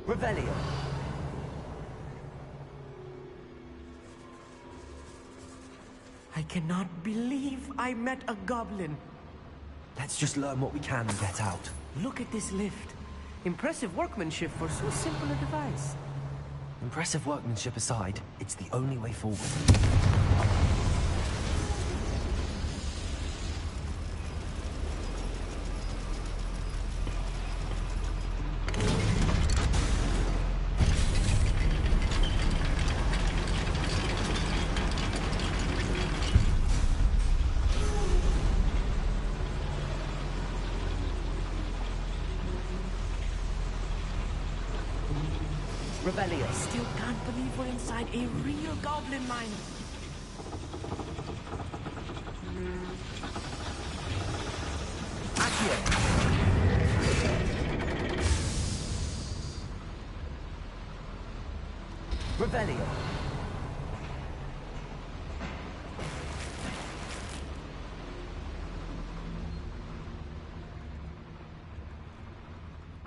Revelio. I cannot believe I met a goblin. Let's just learn what we can and get out. Look at this lift. Impressive workmanship for so simple a device. Impressive workmanship aside, it's the only way forward. Revelio. Still can't believe we're inside a real goblin mine. Accio. Revelio.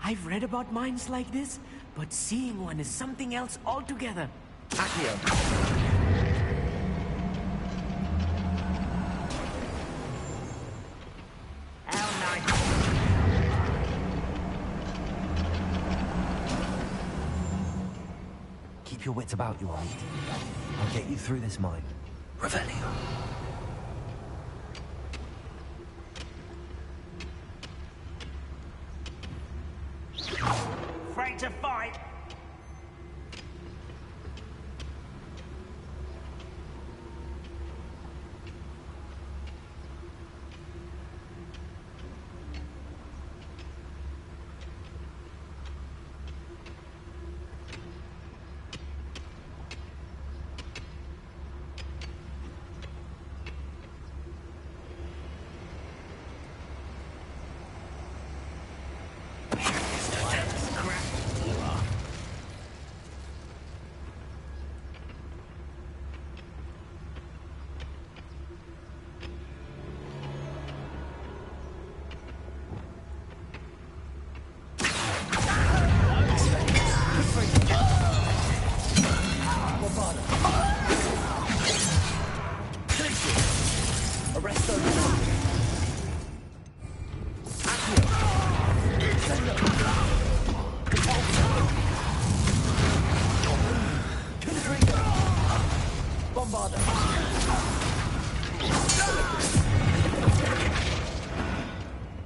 I've read about mines like this, but seeing one is something else altogether. Accio. Keep your wits about you, Armand. I'll get you through this mine. Revelio. Afraid to fight?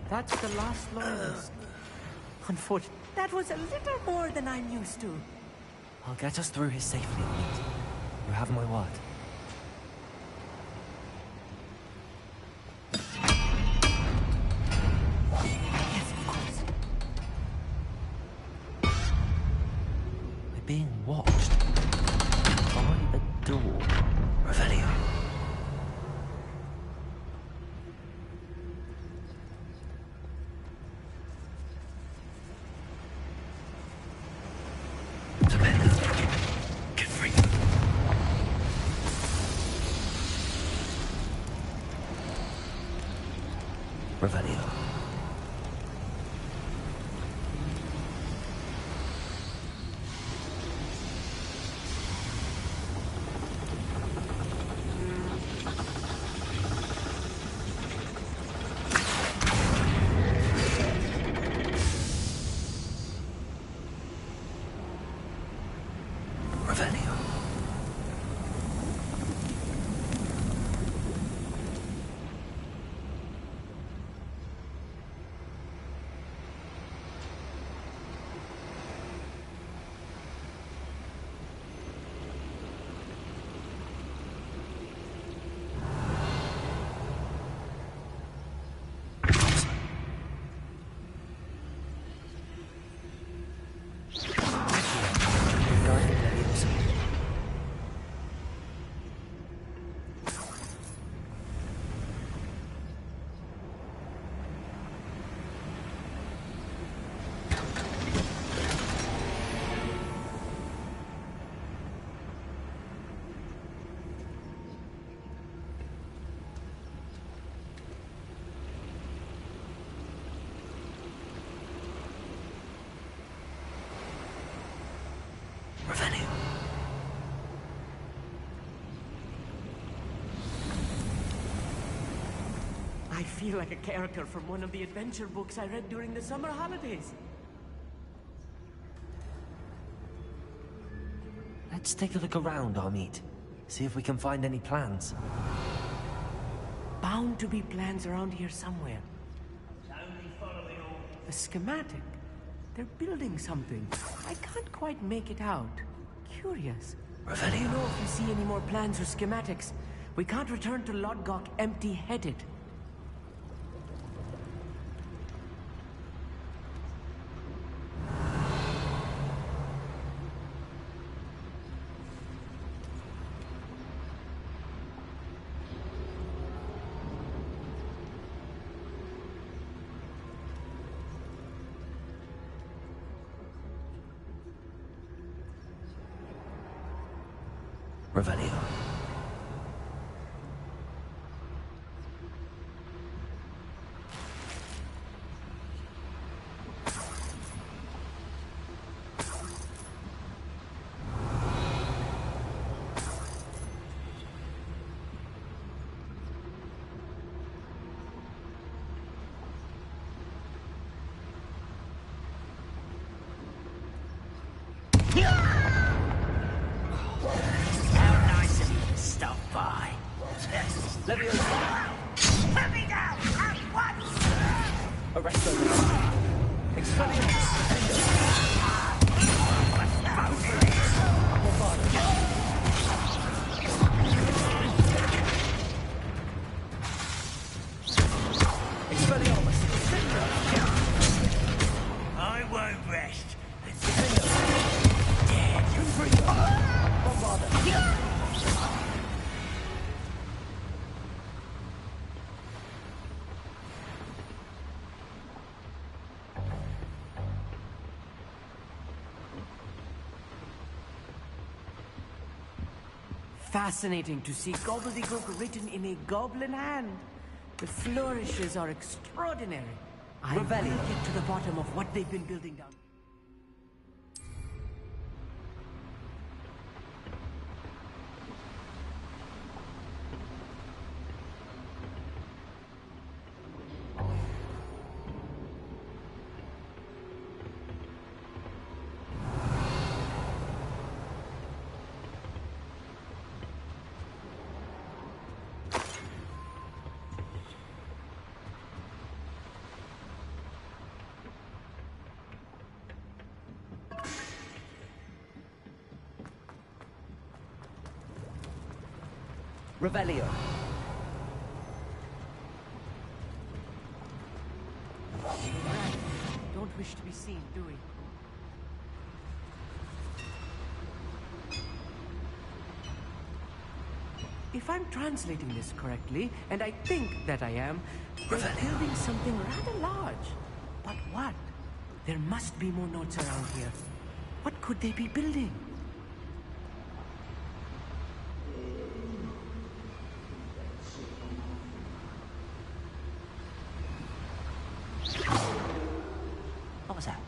That's the last loyalist. Unfortunately, that was a little more than I'm used to. I'll get us through here safely, Armand. You have my word. Yes, of course. We're being watched. By a door. Revelio. Revelio. Revelio. Revelio. I feel like a character from one of the adventure books I read during the summer holidays. Let's take a look around, Amit. See if we can find any plans. Bound to be plans around here somewhere. A schematic. They're building something. I can't quite make it out. Curious. Revelio. Do you know if you see any more plans or schematics? We can't return to Lodgok empty-headed. Revelio. Let me down at once! Arrest them. Expelliarmus. I won't rest. Fascinating to see gobbledygook written in a goblin hand. The flourishes are extraordinary. I will get to the bottom of what they've been building down. Revelio. Right. Don't wish to be seen, do we? If I'm translating this correctly, and I think that I am, they're building something rather large. But what? There must be more notes around here. What could they be building? What was that?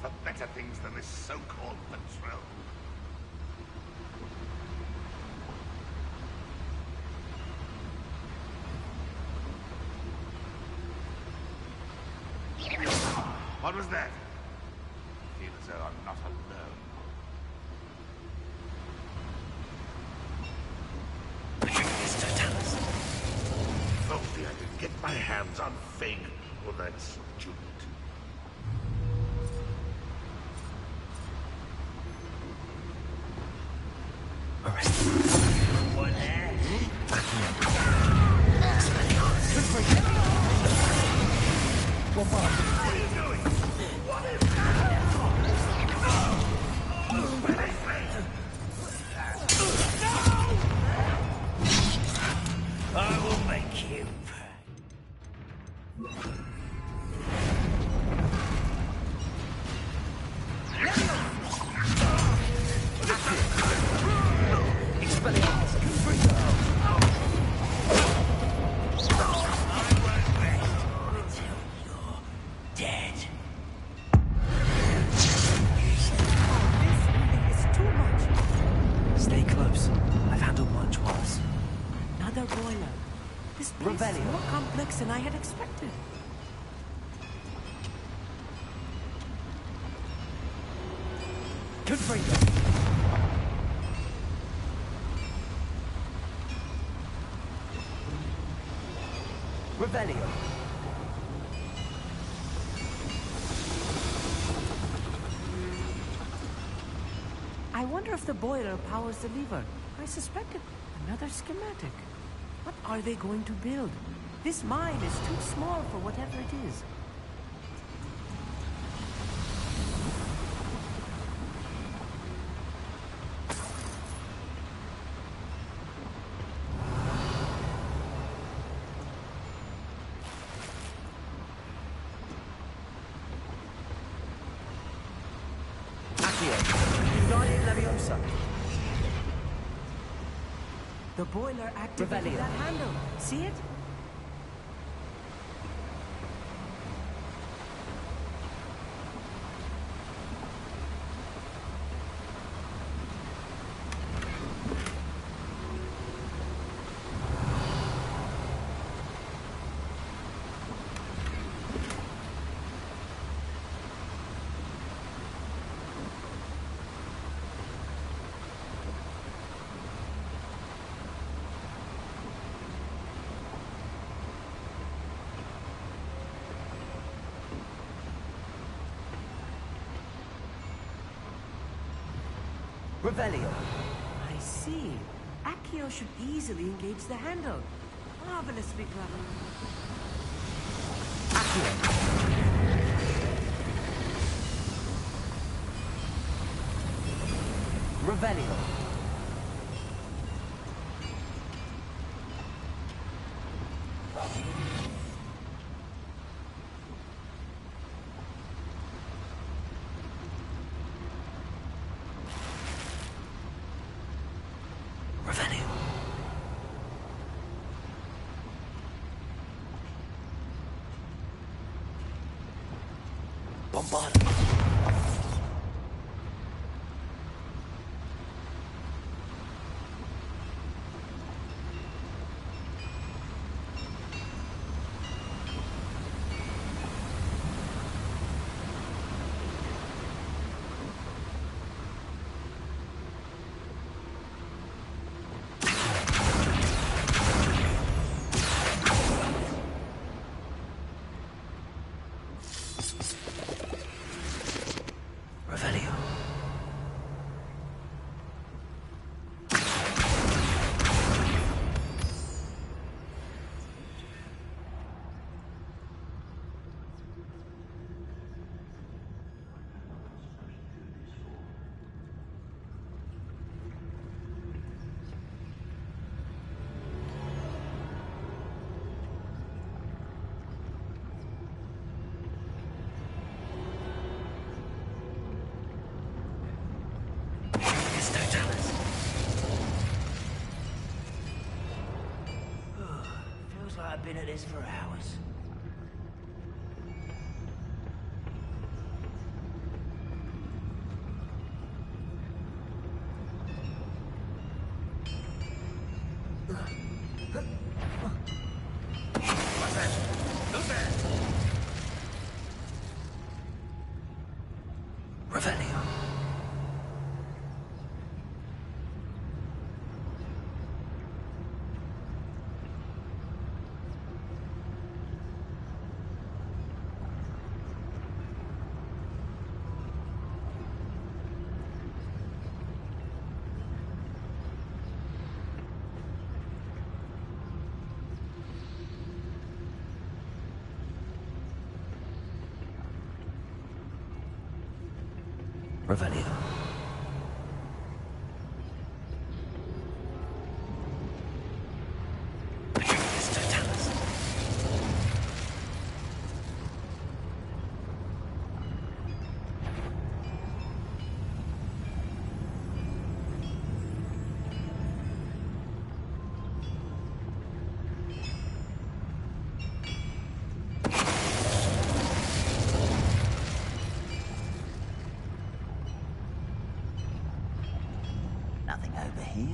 For better things than this so-called patrol. What was that? I feel as though I'm not alone. If only I could get my hands on Fig or that student. Arrest them. What? I will make you. More complex than I had expected. Confringo. Revelio. I wonder if the boiler powers the lever. I suspected another schematic. What are they going to build? This mine is too small for whatever it is. The boiler activated that handle. See it? Revelio. I see. Accio should easily engage the handle. Marvelously clever. Accio. Revelio. Bombard. I've been at this for hours. What's that? Who's there? Revelio. Revelio. Petrificus Totalis. Nothing over here.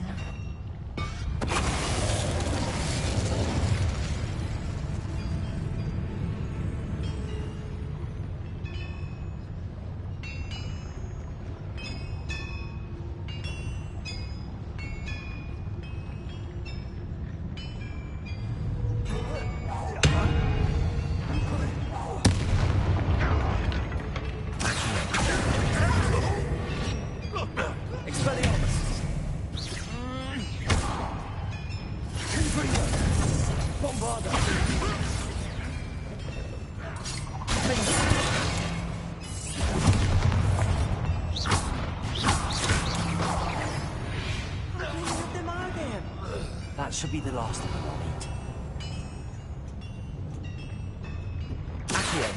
That should be the last of them I'll meet. Accio.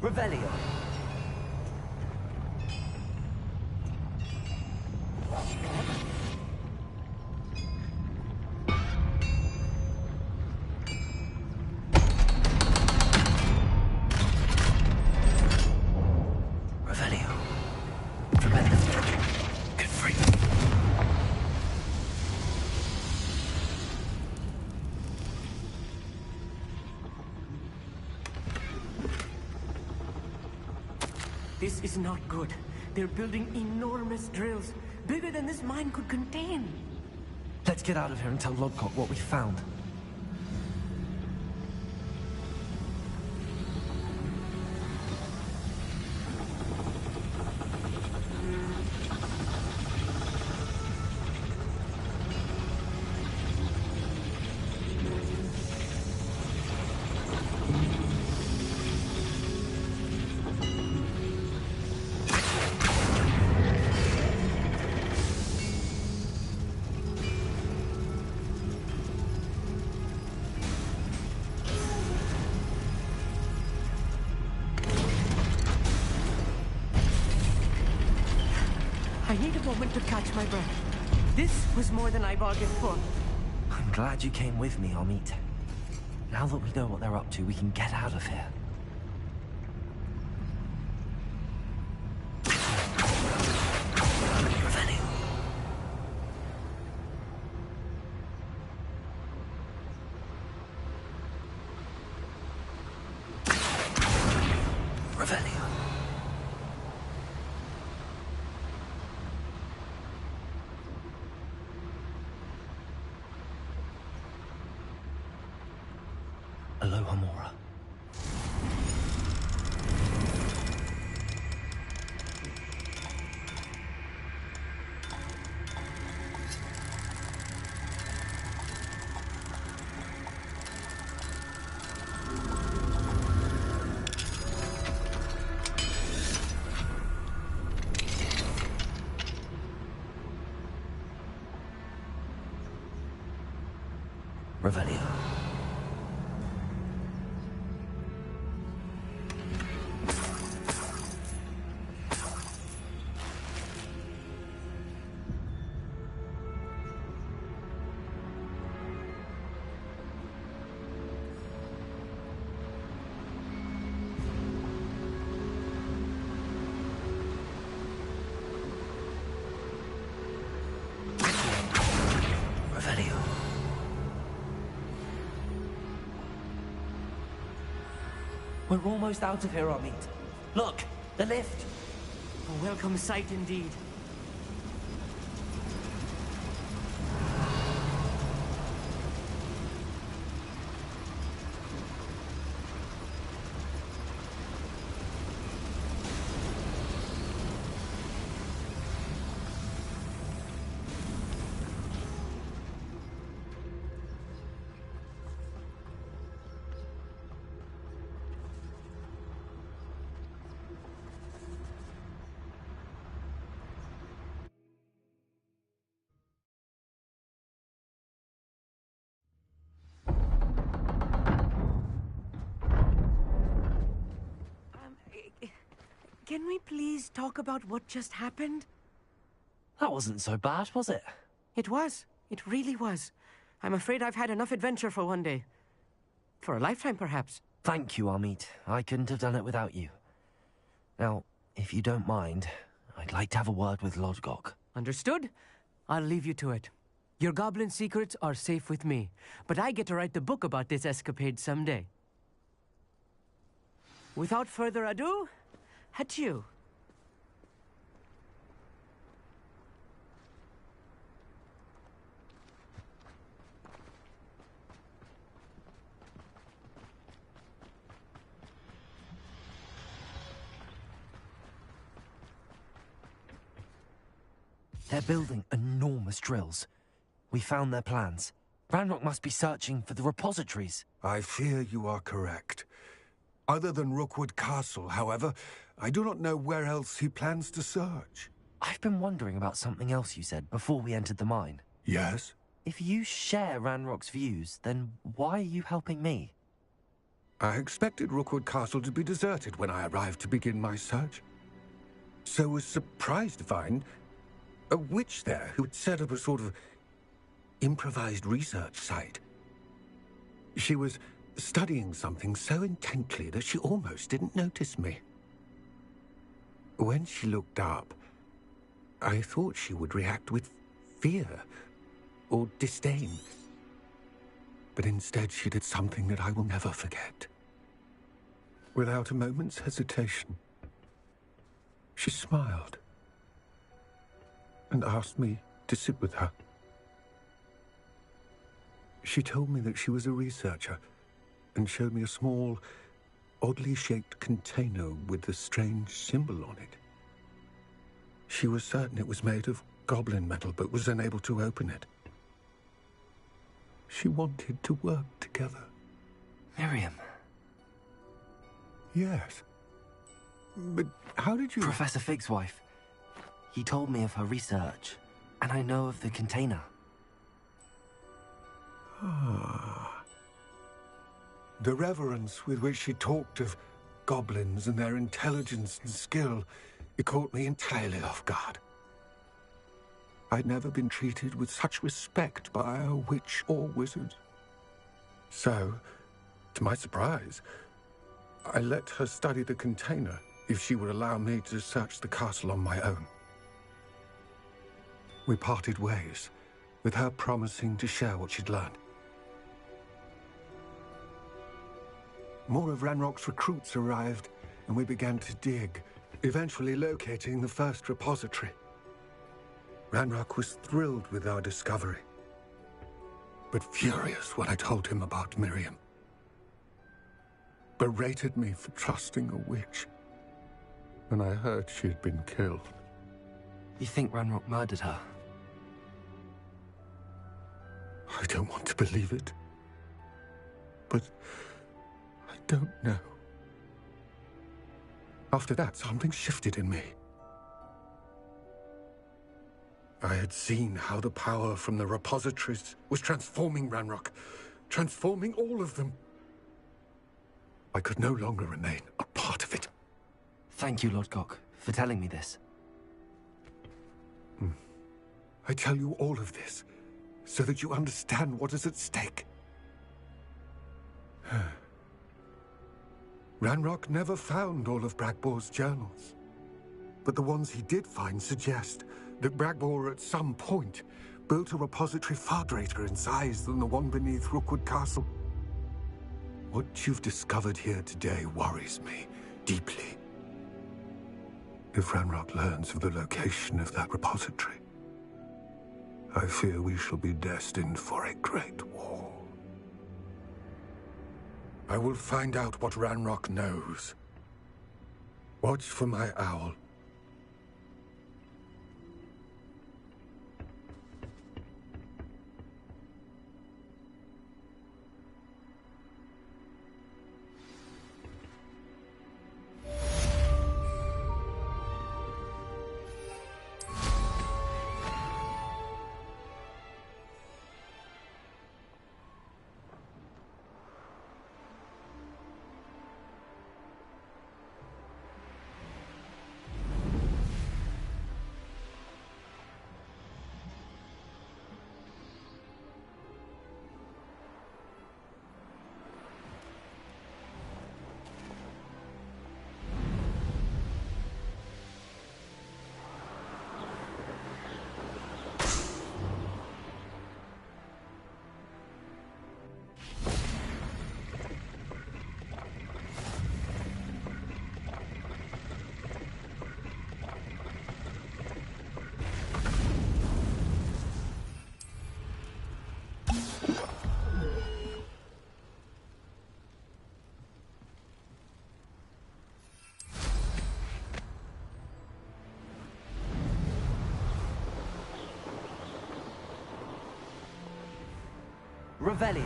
Revelio. Revelio. Tremendous. Good freak. This is not good. They're building enormous drills, bigger than this mine could contain. Let's get out of here and tell Lodcock what we found. I need a moment to catch my breath. This was more than I bargained for. I'm glad you came with me, Amit. Now that we know what they're up to, we can get out of here. Revelio. Revelio. Aloha Mora. Revelio. Revelio. We're almost out of here, Amit. Look, the lift. A welcome sight indeed. can we please talk about what just happened? That wasn't so bad, was it? It was. It really was. I'm afraid I've had enough adventure for one day. For a lifetime, perhaps. Thank you, Amit. I couldn't have done it without you. Now, if you don't mind, I'd like to have a word with Lodgok. Understood? I'll leave you to it. Your goblin secrets are safe with me, but I get to write the book about this escapade someday. Without further ado, adieu. They're building enormous drills. We found their plans. Ranrock must be searching for the repositories. I fear you are correct. Other than Rookwood Castle, however, I do not know where else he plans to search. I've been wondering about something else you said before we entered the mine. Yes? If you share Ranrock's views, then why are you helping me? I expected Rookwood Castle to be deserted when I arrived to begin my search. So was surprised to find a witch there who had set up a sort of improvised research site. She was studying something so intently that she almost didn't notice me. When she looked up, I thought she would react with fear or disdain. But instead she did something that I will never forget. Without a moment's hesitation, she smiled and asked me to sit with her. She told me that she was a researcher and showed me a small, oddly shaped container with a strange symbol on it. She was certain it was made of goblin metal, but was unable to open it. She wanted to work together. Miriam. Yes. But how did you... Professor Fig's wife. He told me of her research, and I know of the container. Ah. The reverence with which she talked of goblins and their intelligence and skill, it caught me entirely off guard. I'd never been treated with such respect by a witch or wizard. So, to my surprise, I let her study the container if she would allow me to search the castle on my own. We parted ways, with her promising to share what she'd learned. More of Ranrock's recruits arrived, and we began to dig, eventually locating the first repository. Ranrock was thrilled with our discovery, but furious when I told him about Miriam. Berated me for trusting a witch when I heard she had been killed. You think Ranrock murdered her? I don't want to believe it, but I don't know. After that, something shifted in me. I had seen how the power from the repositories was transforming Ranrock, transforming all of them. I could no longer remain a part of it. Thank you, Lodgok, for telling me this. I tell you all of this so that you understand what is at stake. Ranrock never found all of Bragbor's journals, but the ones he did find suggest that Bragbor at some point built a repository far greater in size than the one beneath Rookwood Castle. What you've discovered here today worries me deeply. If Ranrock learns of the location of that repository, I fear we shall be destined for a great war. I will find out what Ranrock knows. Watch for my owl. Revelio.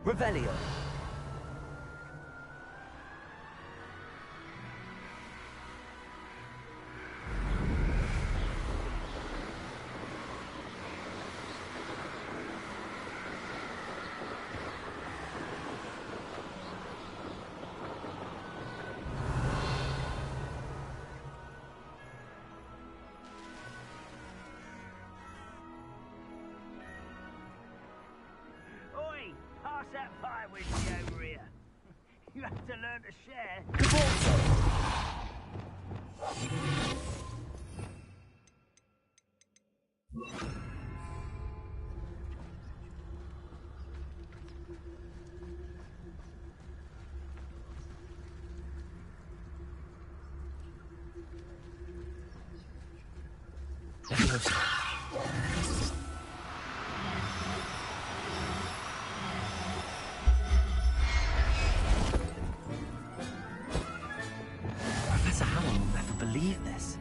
Revelio. Oi! Pass that fire with me over here. You have to learn to share. Professor Howell will never believe this.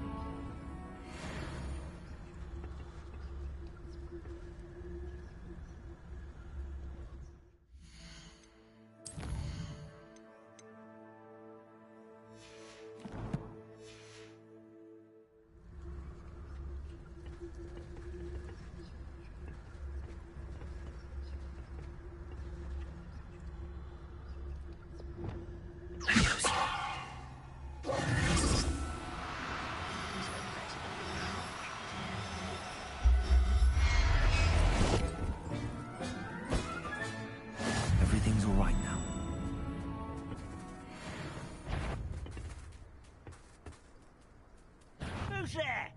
Everything's all right now. Who's there?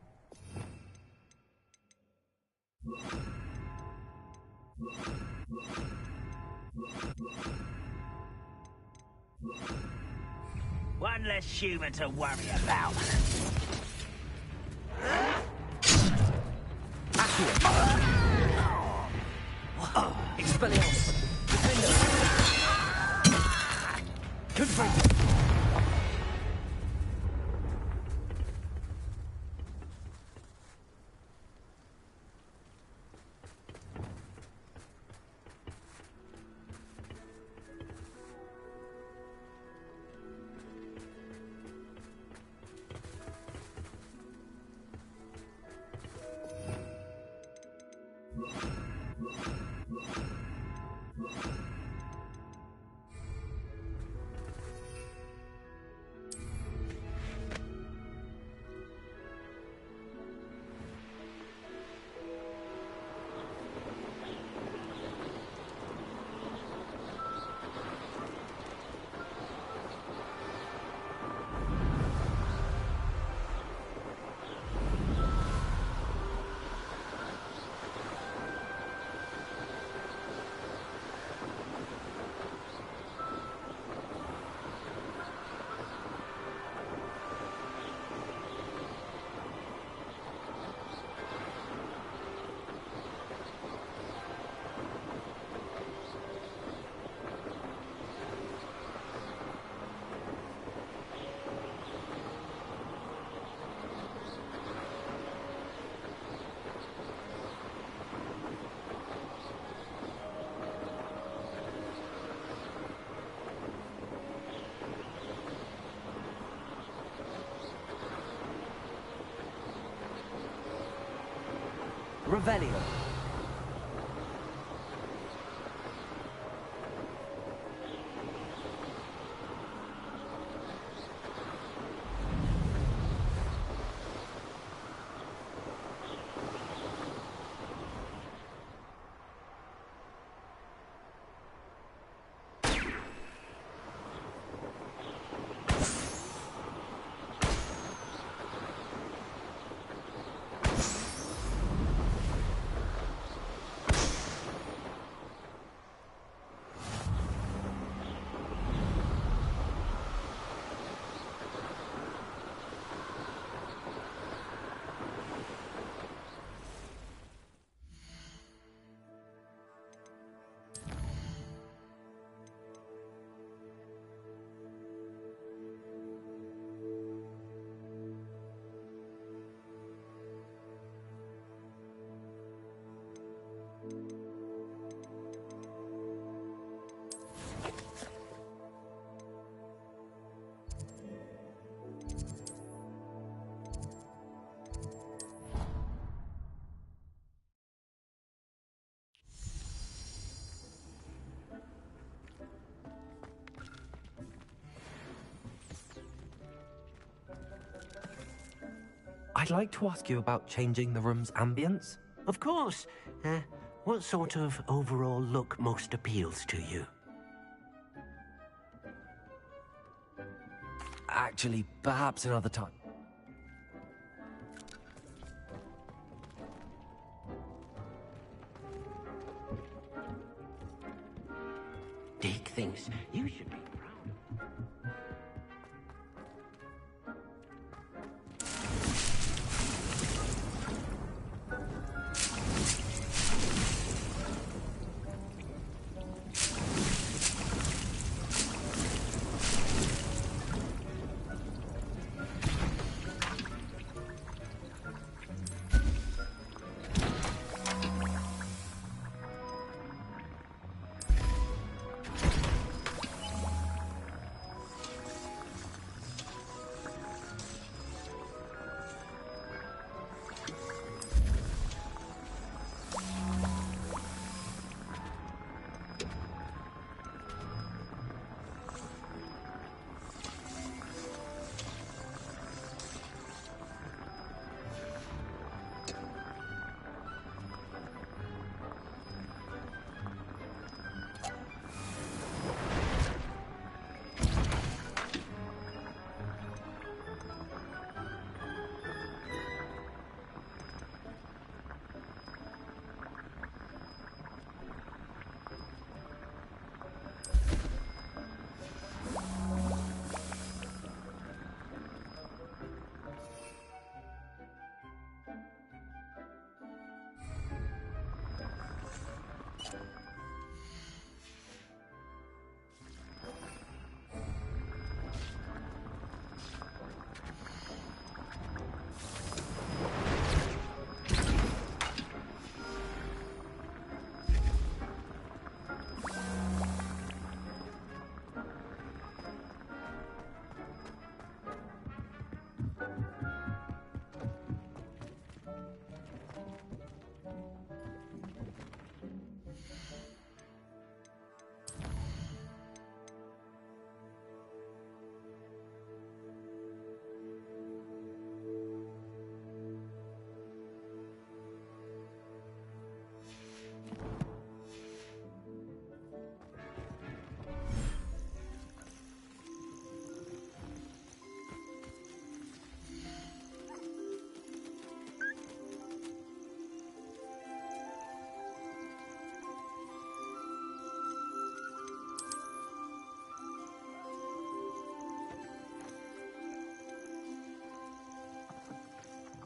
One less human to worry about. Expelliarmus! Defender! Confront! Revelio. I'd like to ask you about changing the room's ambience. Of course. What sort of overall look most appeals to you? Actually, perhaps another time. Dick thinks you should be proud.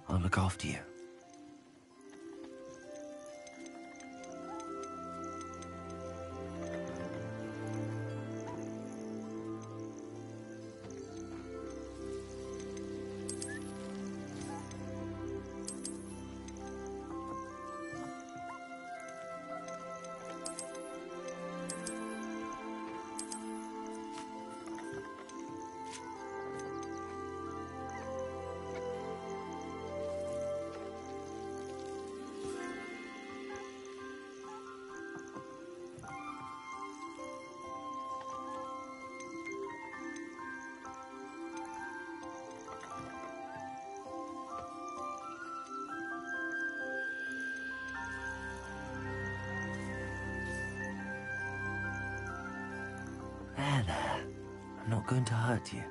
I'll look after you. There. I'm not going to hurt you.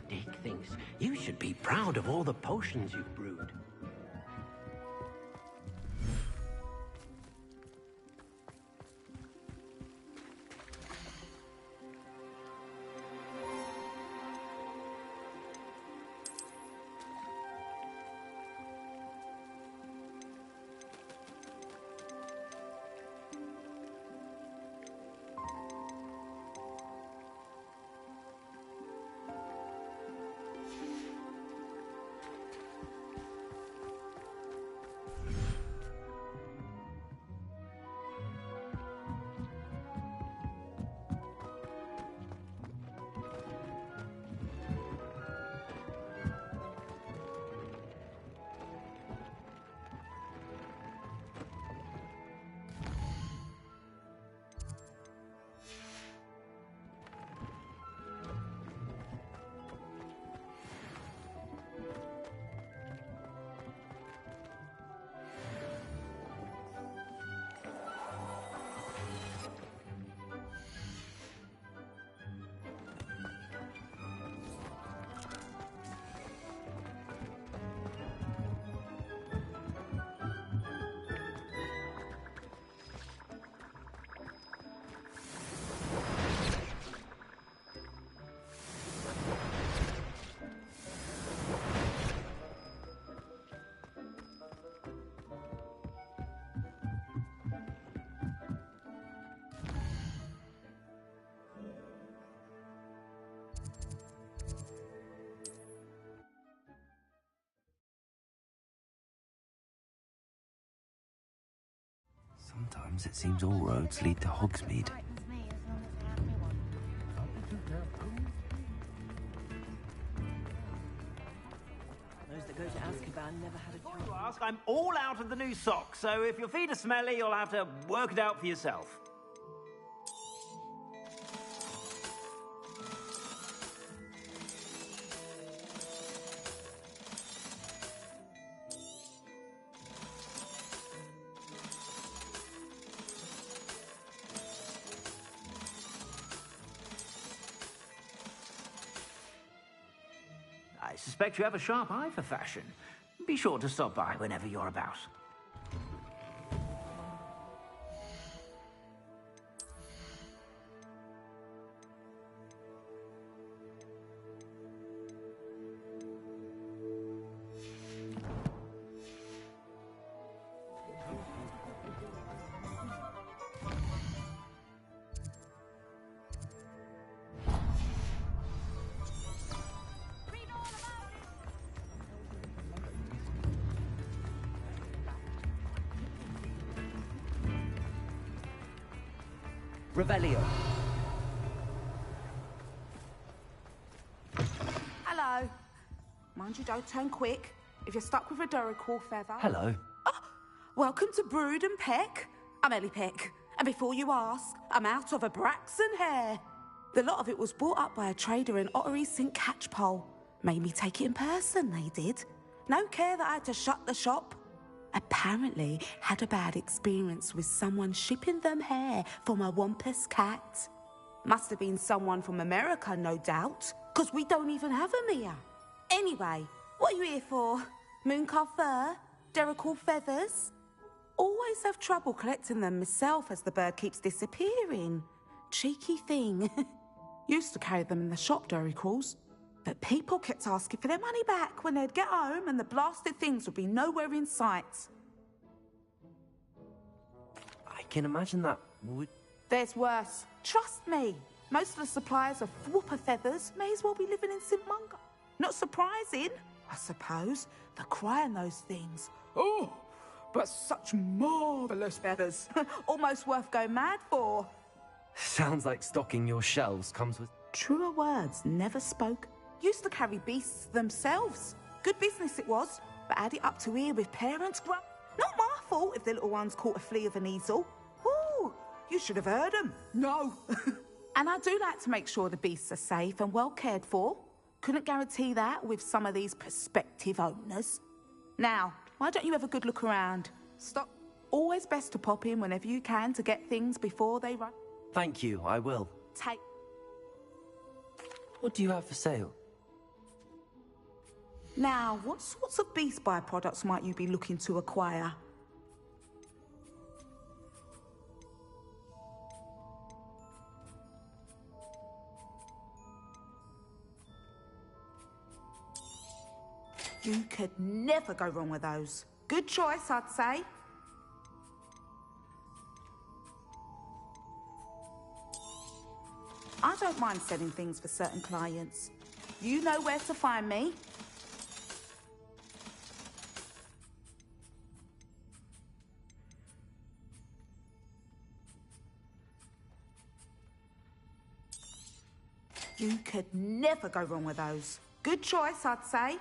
Dick thinks you should be proud of all the potions you've brewed. Sometimes it seems all roads lead to Hogsmeade. Those that go to Azkaban never had a Before you ask, I'm all out of the new socks, so if your feet are smelly, you'll have to work it out for yourself. I suspect you have a sharp eye for fashion. Be sure to stop by whenever you're about. Revelio. Hello. Mind you, don't turn quick. If you're stuck with a Duracell feather... Hello. Welcome to Brood and Peck. I'm Ellie Peck. And before you ask, I'm out of a Braxton hair. The lot of it was bought up by a trader in Ottery St. Catchpole. Made me take it in person, they did. No care that I had to shut the shop. Apparently had a bad experience with someone shipping them hair from a Wampus cat. Must have been someone from America, no doubt, because we don't even have them here. Anyway, what are you here for? Mooncar fur? Derrickle feathers? Always have trouble collecting them myself as the bird keeps disappearing. Cheeky thing. Used to carry them in the shop, Derricles. But people kept asking for their money back when they'd get home and the blasted things would be nowhere in sight. I can imagine that would... There's worse. Trust me. Most of the suppliers of whooper feathers may as well be living in St. Mungo. Not surprising, I suppose. The cry on those things. Oh, but such marvellous feathers. Almost worth going mad for. Sounds like stocking your shelves comes with... Truer words never spoke. Used to carry beasts themselves. Good business it was, but add it up to here with parents Not my fault if the little ones caught a flea of an easel. Ooh, you should have heard them. No. And I do like to make sure the beasts are safe and well cared for. Couldn't guarantee that with some of these prospective owners. Now, why don't you have a good look around? Stop. Always best to pop in whenever you can to get things before they run. Thank you, I will. Take... What do you have for sale? Now, what sorts of beast byproducts might you be looking to acquire? You could never go wrong with those. Good choice, I'd say. I don't mind selling things for certain clients. You know where to find me. You could never go wrong with those. Good choice, I'd say.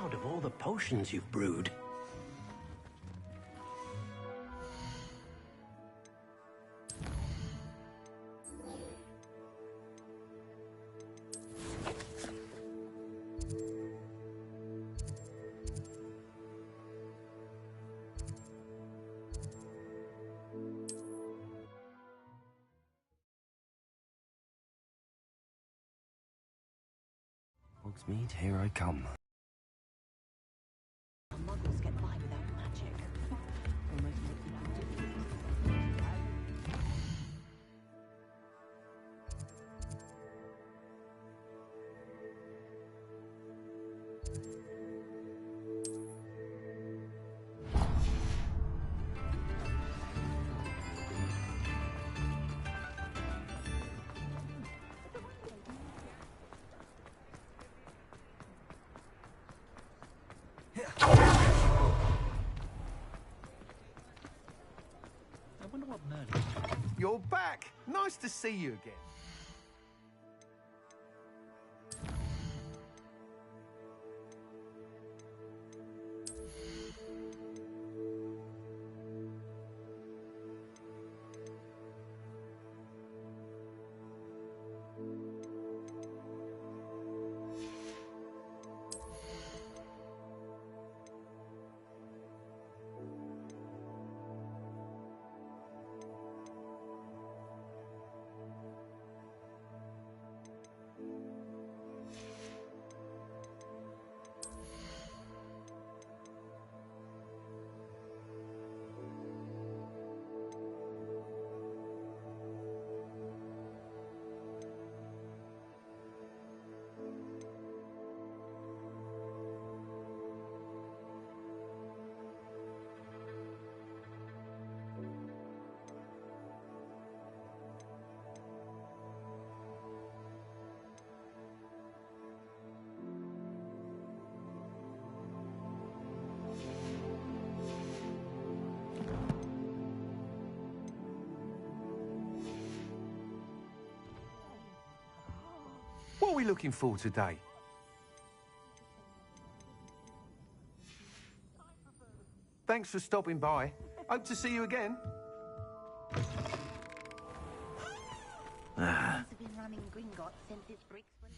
proud of all the potions you've brewed. Hogsmeade, here I come. Muggles get by without magic. Almost makes it ridiculous. You're back! Nice to see you again. What are we looking for today? Thanks for stopping by. Hope to see you again. Have been running Gringotts since its bricks were...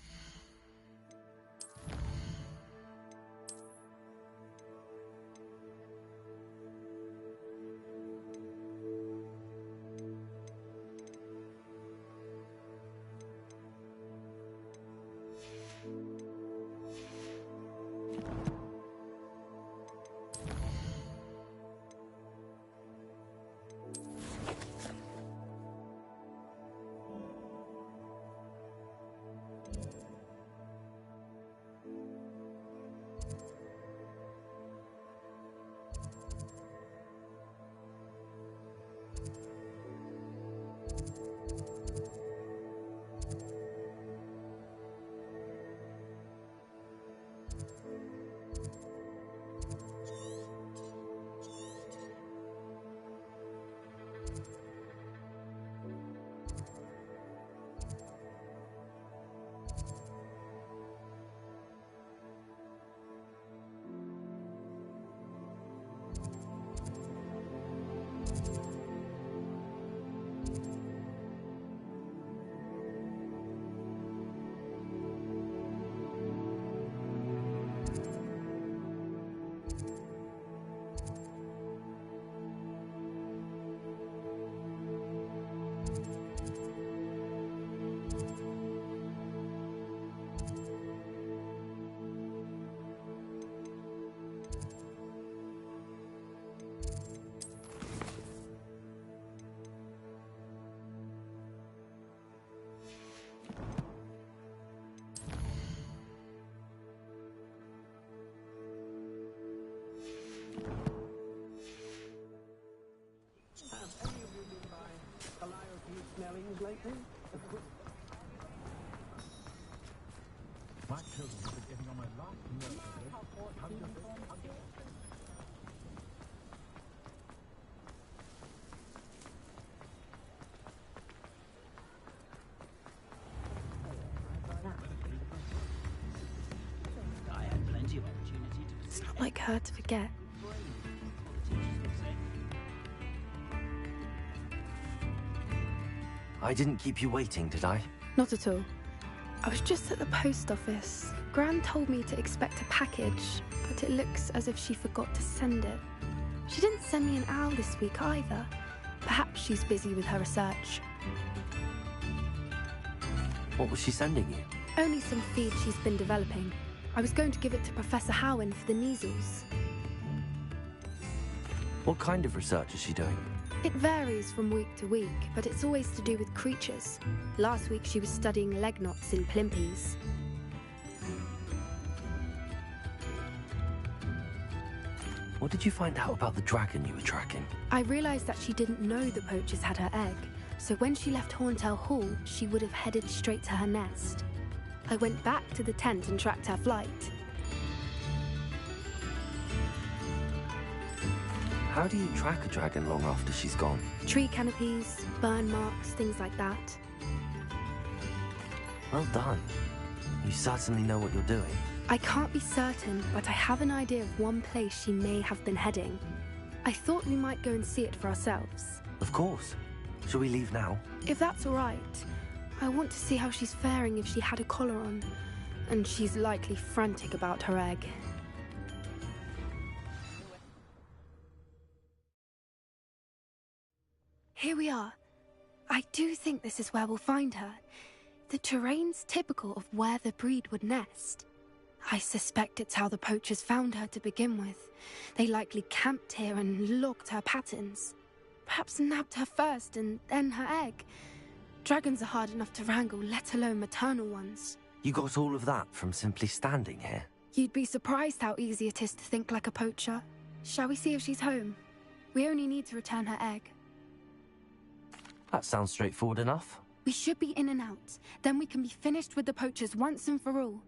Lately? My children have been getting on my last nerves. I had plenty of opportunity like her to forget. I didn't keep you waiting, did I? Not at all. I was just at the post office. Gran told me to expect a package, but it looks as if she forgot to send it. She didn't send me an owl this week either. Perhaps she's busy with her research. What was she sending you? Only some feed she's been developing. I was going to give it to Professor Howen for the measles. What kind of research is she doing? It varies from week to week, but it's always to do with creatures. Last week she was studying leg knots in plimpies. What did you find out about the dragon you were tracking? I realized that she didn't know the poachers had her egg, so when she left Horntail Hall, she would have headed straight to her nest. I went back to the tent and tracked her flight. How do you track a dragon long after she's gone? Tree canopies, burn marks, things like that. Well done. You certainly know what you're doing. I can't be certain, but I have an idea of one place she may have been heading. I thought we might go and see it for ourselves. Of course. Shall we leave now? If that's all right. I want to see how she's faring if she had a collar on. And she's likely frantic about her egg. Here we are. I do think this is where we'll find her. The terrain's typical of where the breed would nest. I suspect it's how the poachers found her to begin with. They likely camped here and logged her patterns. Perhaps nabbed her first and then her egg. Dragons are hard enough to wrangle, let alone maternal ones. You got all of that from simply standing here? You'd be surprised how easy it is to think like a poacher. Shall we see if she's home? We only need to return her egg. That sounds straightforward enough. We should be in and out. Then we can be finished with the poachers once and for all.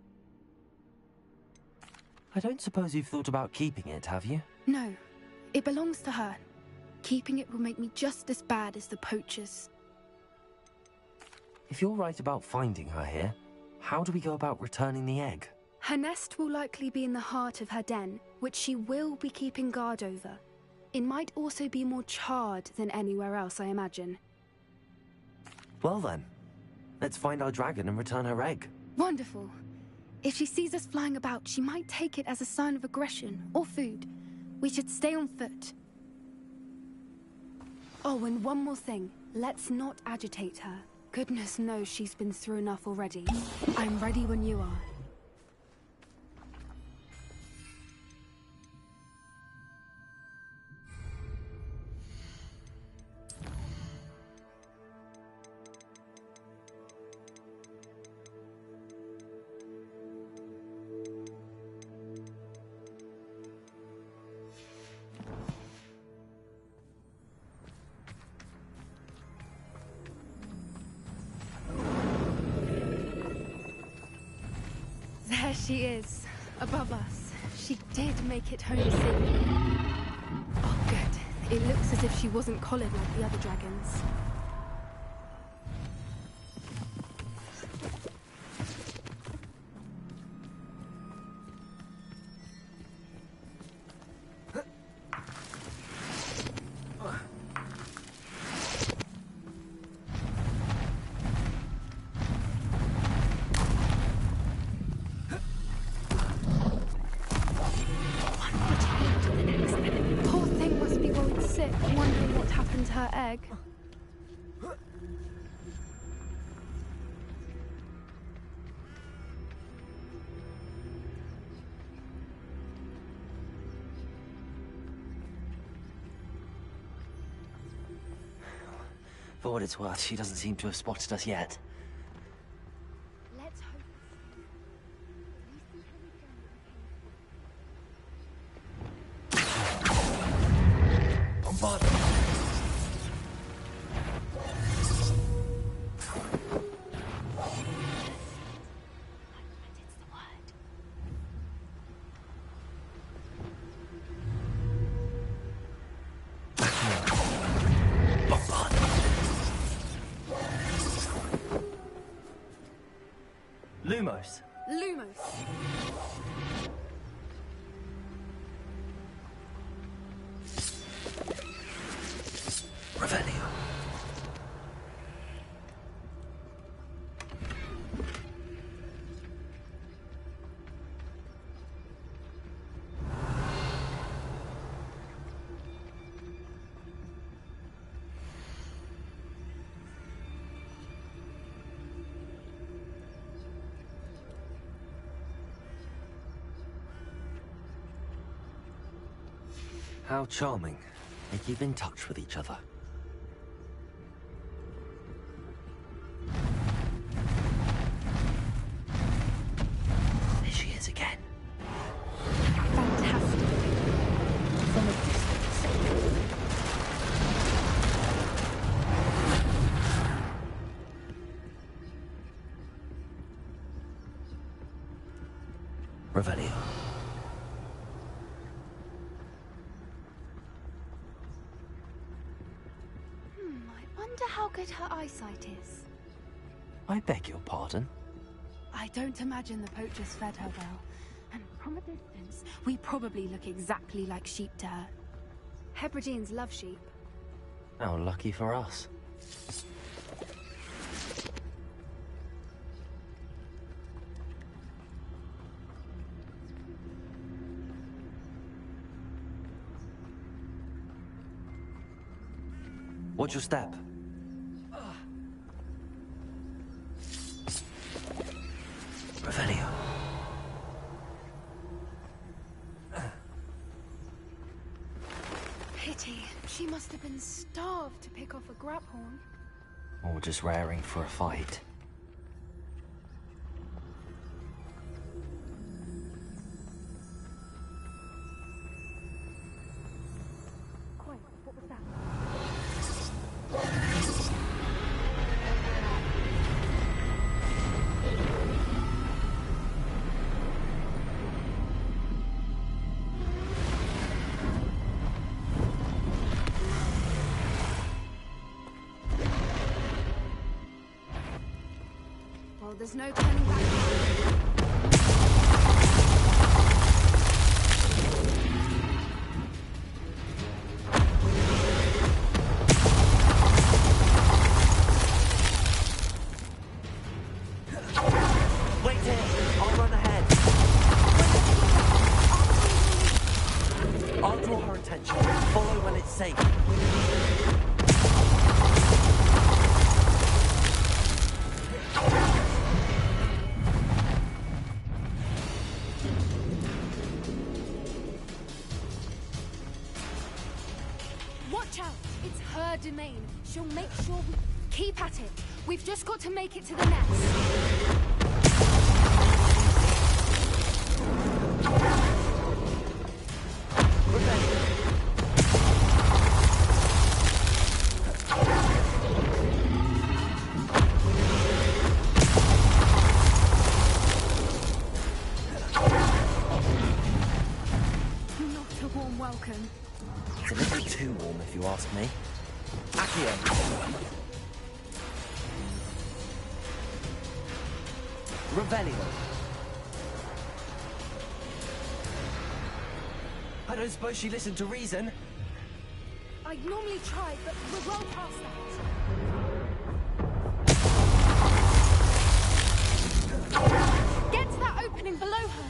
I don't suppose you've thought about keeping it, have you? No. It belongs to her. Keeping it will make me just as bad as the poachers. If you're right about finding her here, how do we go about returning the egg? Her nest will likely be in the heart of her den, which she will be keeping guard over. It might also be more charred than anywhere else, I imagine. Well then, let's find our dragon and return her egg. Wonderful. If she sees us flying about, she might take it as a sign of aggression or food. We should stay on foot. Oh, and one more thing. Let's not agitate her. Goodness knows she's been through enough already. I'm ready when you are. There she is, above us. She did make it home safely. Oh, good. It looks as if she wasn't collared like the other dragons. Wondering what happened to her egg. For what it's worth, she doesn't seem to have spotted us yet. Let's hope. Bombard! Lumos. Lumos. How charming. They keep in touch with each other. There she is again. Fantastic. From a distance. Revelio. I wonder how good her eyesight is. I beg your pardon? I don't imagine the poachers fed her well. And from a distance, we probably look exactly like sheep to her. Hebrideans love sheep. How lucky for us. Watch your step. Revelio. Pity. She must have been starved to pick off a graphorn. Or just raring for a fight. Quiet, what was that? Well, there's no turning back now. Wait here! I'll run ahead! I'll draw her attention. Follow when it's safe. Watch out! It's her domain. She'll make sure we... Keep at it. We've just got to make it to the nest. Not a warm welcome. It's a little too warm, if you ask me. Accio. Revelio. I don't suppose she listened to reason. I'd normally try, but we're well past that. Get to that opening below her.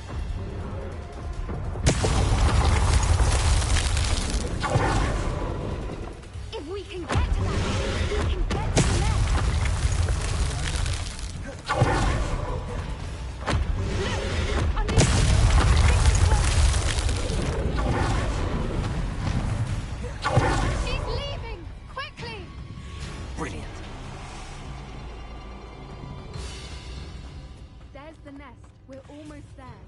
If we can get to that, we can get to the nest. Look! Underneath. She's leaving! Quickly! Brilliant. There's the nest. We're almost there.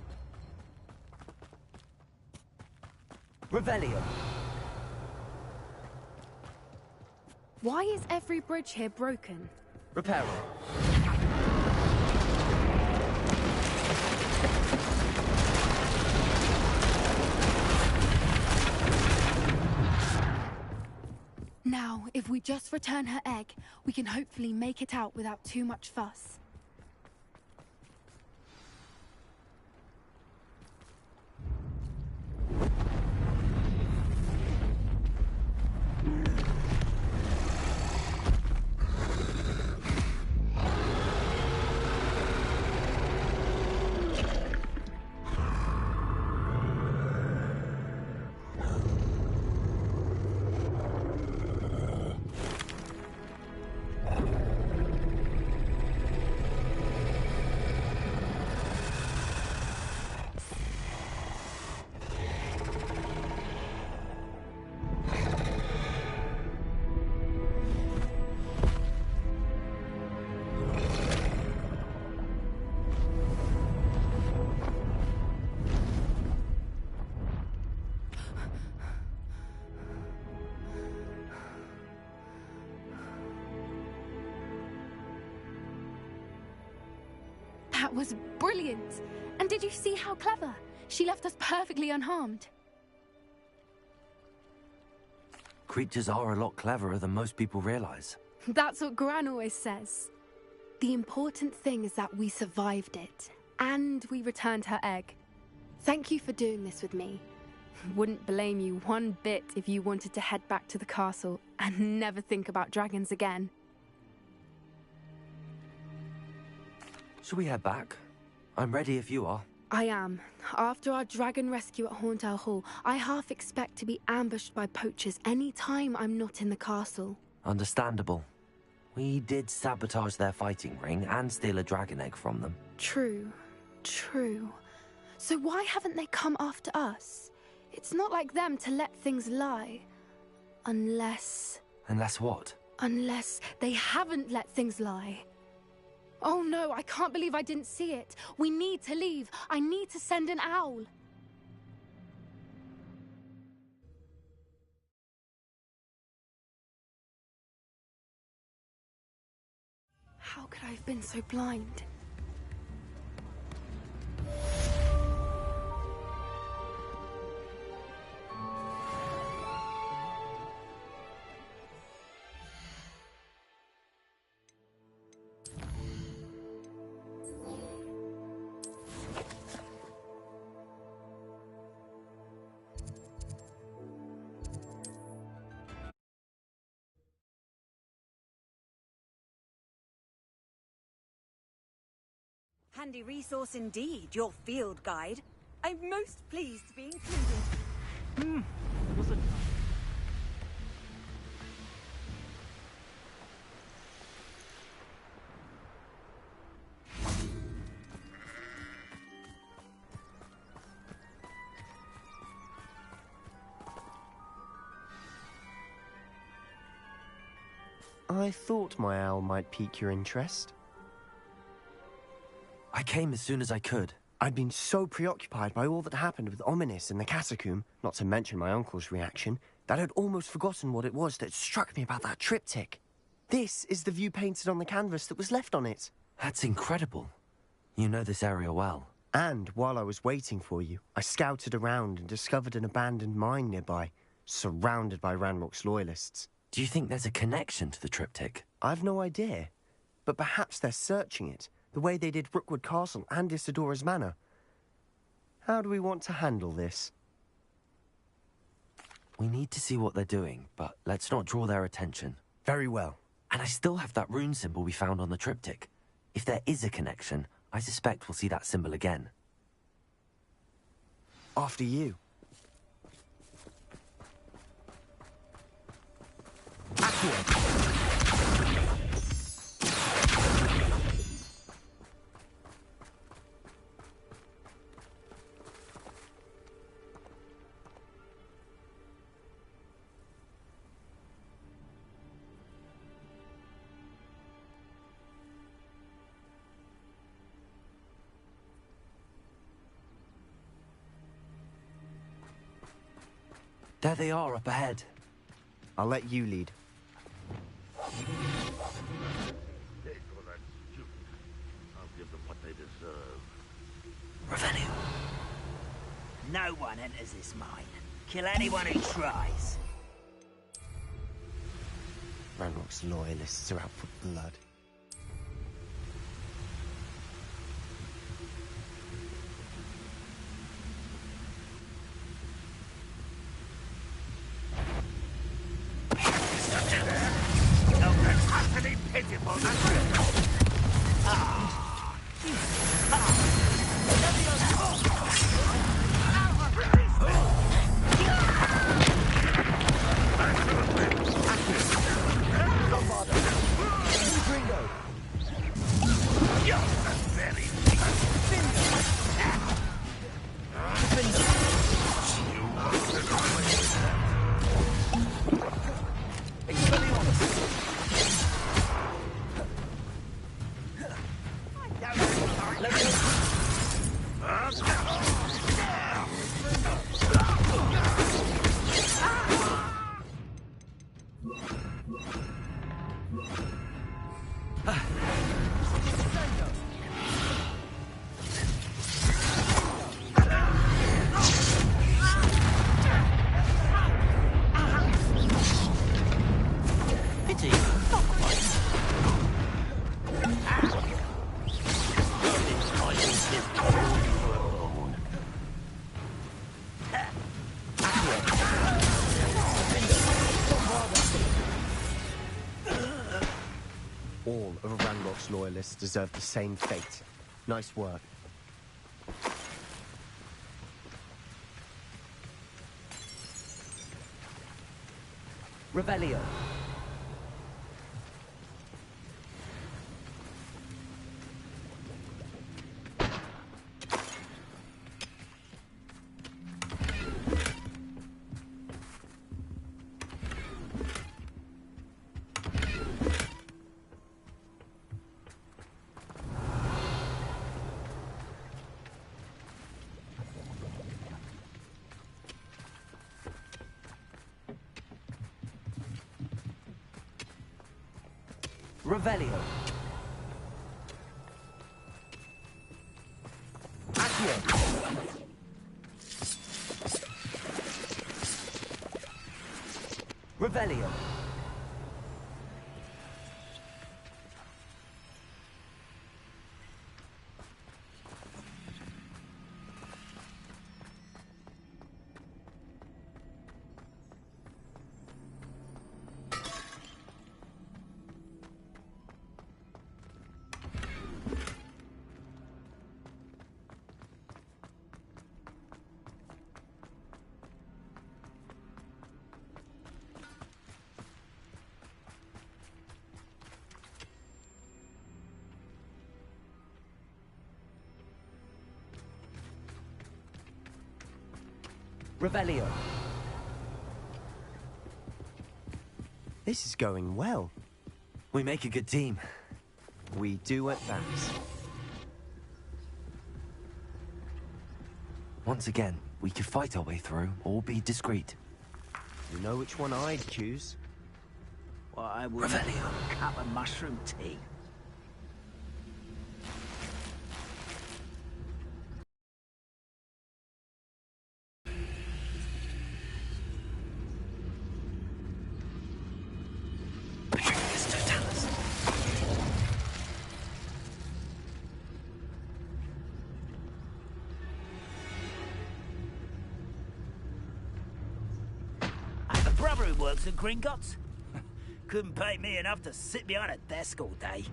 Revelio. Why is every bridge here broken? Repair it. Now, if we just return her egg, we can hopefully make it out without too much fuss. That was brilliant. And did you see how clever? She left us perfectly unharmed. Creatures are a lot cleverer than most people realize. That's what Gran always says. The important thing is that we survived it, and we returned her egg. Thank you for doing this with me. Wouldn't blame you one bit if you wanted to head back to the castle and never think about dragons again. Shall we head back? I'm ready if you are. I am. After our dragon rescue at Hauntel Hall, I half expect to be ambushed by poachers any time I'm not in the castle. Understandable. We did sabotage their fighting ring and steal a dragon egg from them. True. So why haven't they come after us? It's not like them to let things lie. Unless... Unless what? Unless they haven't let things lie. Oh no, I can't believe I didn't see it. We need to leave. I need to send an owl. How could I have been so blind? Handy resource indeed, your field guide. I'm most pleased to be included. Was it? I thought my owl might pique your interest. I came as soon as I could. I'd been so preoccupied by all that happened with Ominis and the catacomb, not to mention my uncle's reaction, that I'd almost forgotten what it was that struck me about that triptych. This is the view painted on the canvas that was left on it. That's incredible. You know this area well. And while I was waiting for you, I scouted around and discovered an abandoned mine nearby, surrounded by Ranrock's loyalists. Do you think there's a connection to the triptych? I've no idea, but perhaps they're searching it, the way they did Rookwood Castle and Isidora's Manor. How do we want to handle this? We need to see what they're doing, but let's not draw their attention. Very well. And I still have that rune symbol we found on the triptych. If there is a connection, I suspect we'll see that symbol again. After you. There they are up ahead. I'll let you lead. I'll give them what they deserve. Revenue. No one enters this mine. Kill anyone who tries. Ranrock's loyalists are out for blood. All of Ranrock's loyalists deserve the same fate. Nice work. Revelio. Revelio. Accio. Revelio. Revelio. This is going well. We make a good team. We do at that. Once again, we could fight our way through, or be discreet. You know which one I'd choose? Well, I would Revelio. a cup of mushroom tea. Brother who works at Gringotts. Couldn't pay me enough to sit behind a desk all day.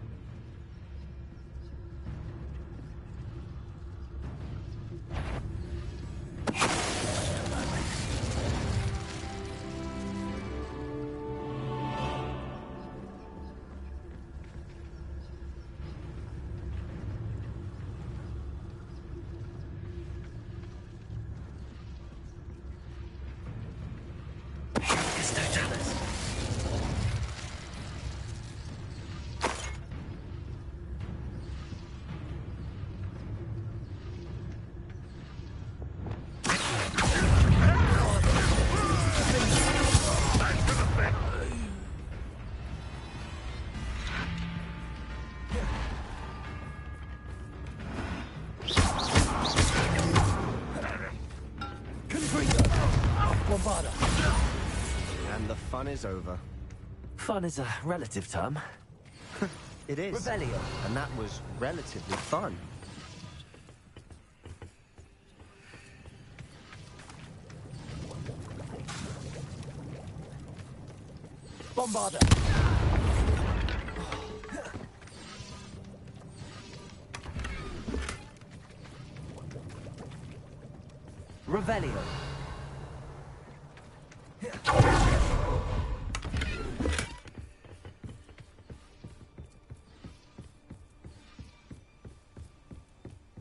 And the fun is over. Fun is a relative term. It is. Revelio. And that was relatively fun. Bombarda. Revelio.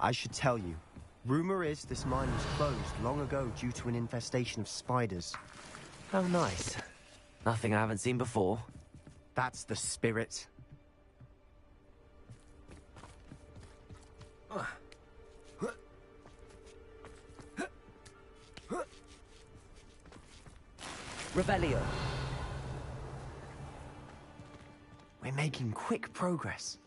I should tell you. Rumor is this mine was closed long ago due to an infestation of spiders. How nice. Nothing I haven't seen before. That's the spirit. Revelio. We're making quick progress.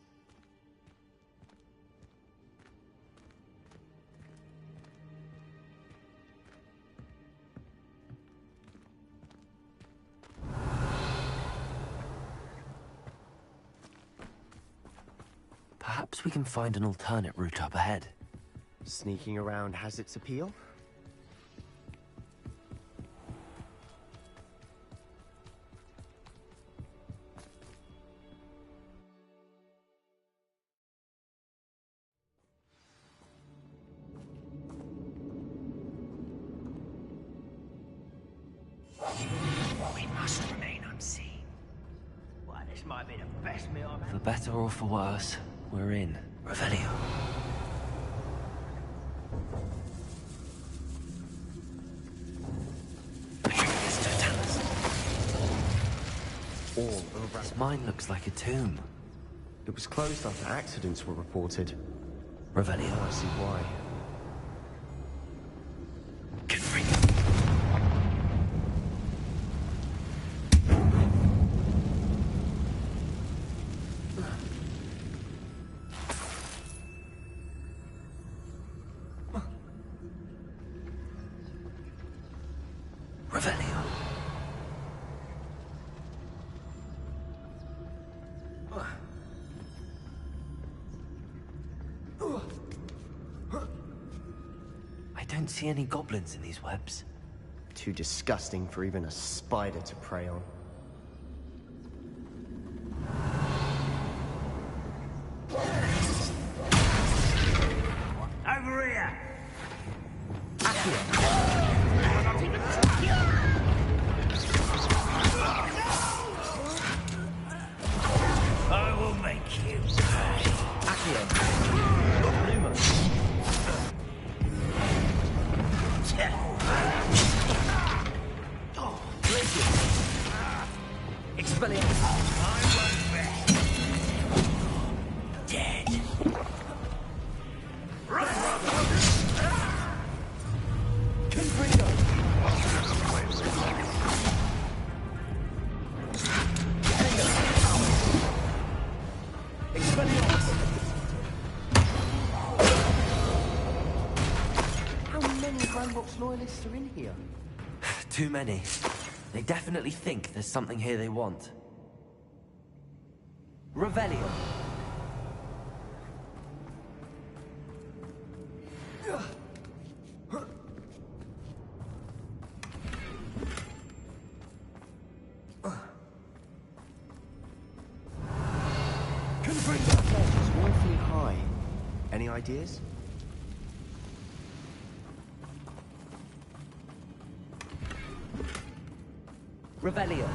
Perhaps we can find an alternate route up ahead. Sneaking around has its appeal. We must remain unseen. Why, this might be the best meal I've had. For better or for worse, we're in Revelio. All over. This mine looks like a tomb. It was closed after accidents were reported. Revelio. I see why. Revelio. I don't see any goblins in these webs. Too disgusting for even a spider to prey on. Over here! I will make you pay. Dead. How many Grandbox loyalists are in here? Too many. They definitely think there's something here they want. Revelio. It's woefully high. Any ideas? Revelio.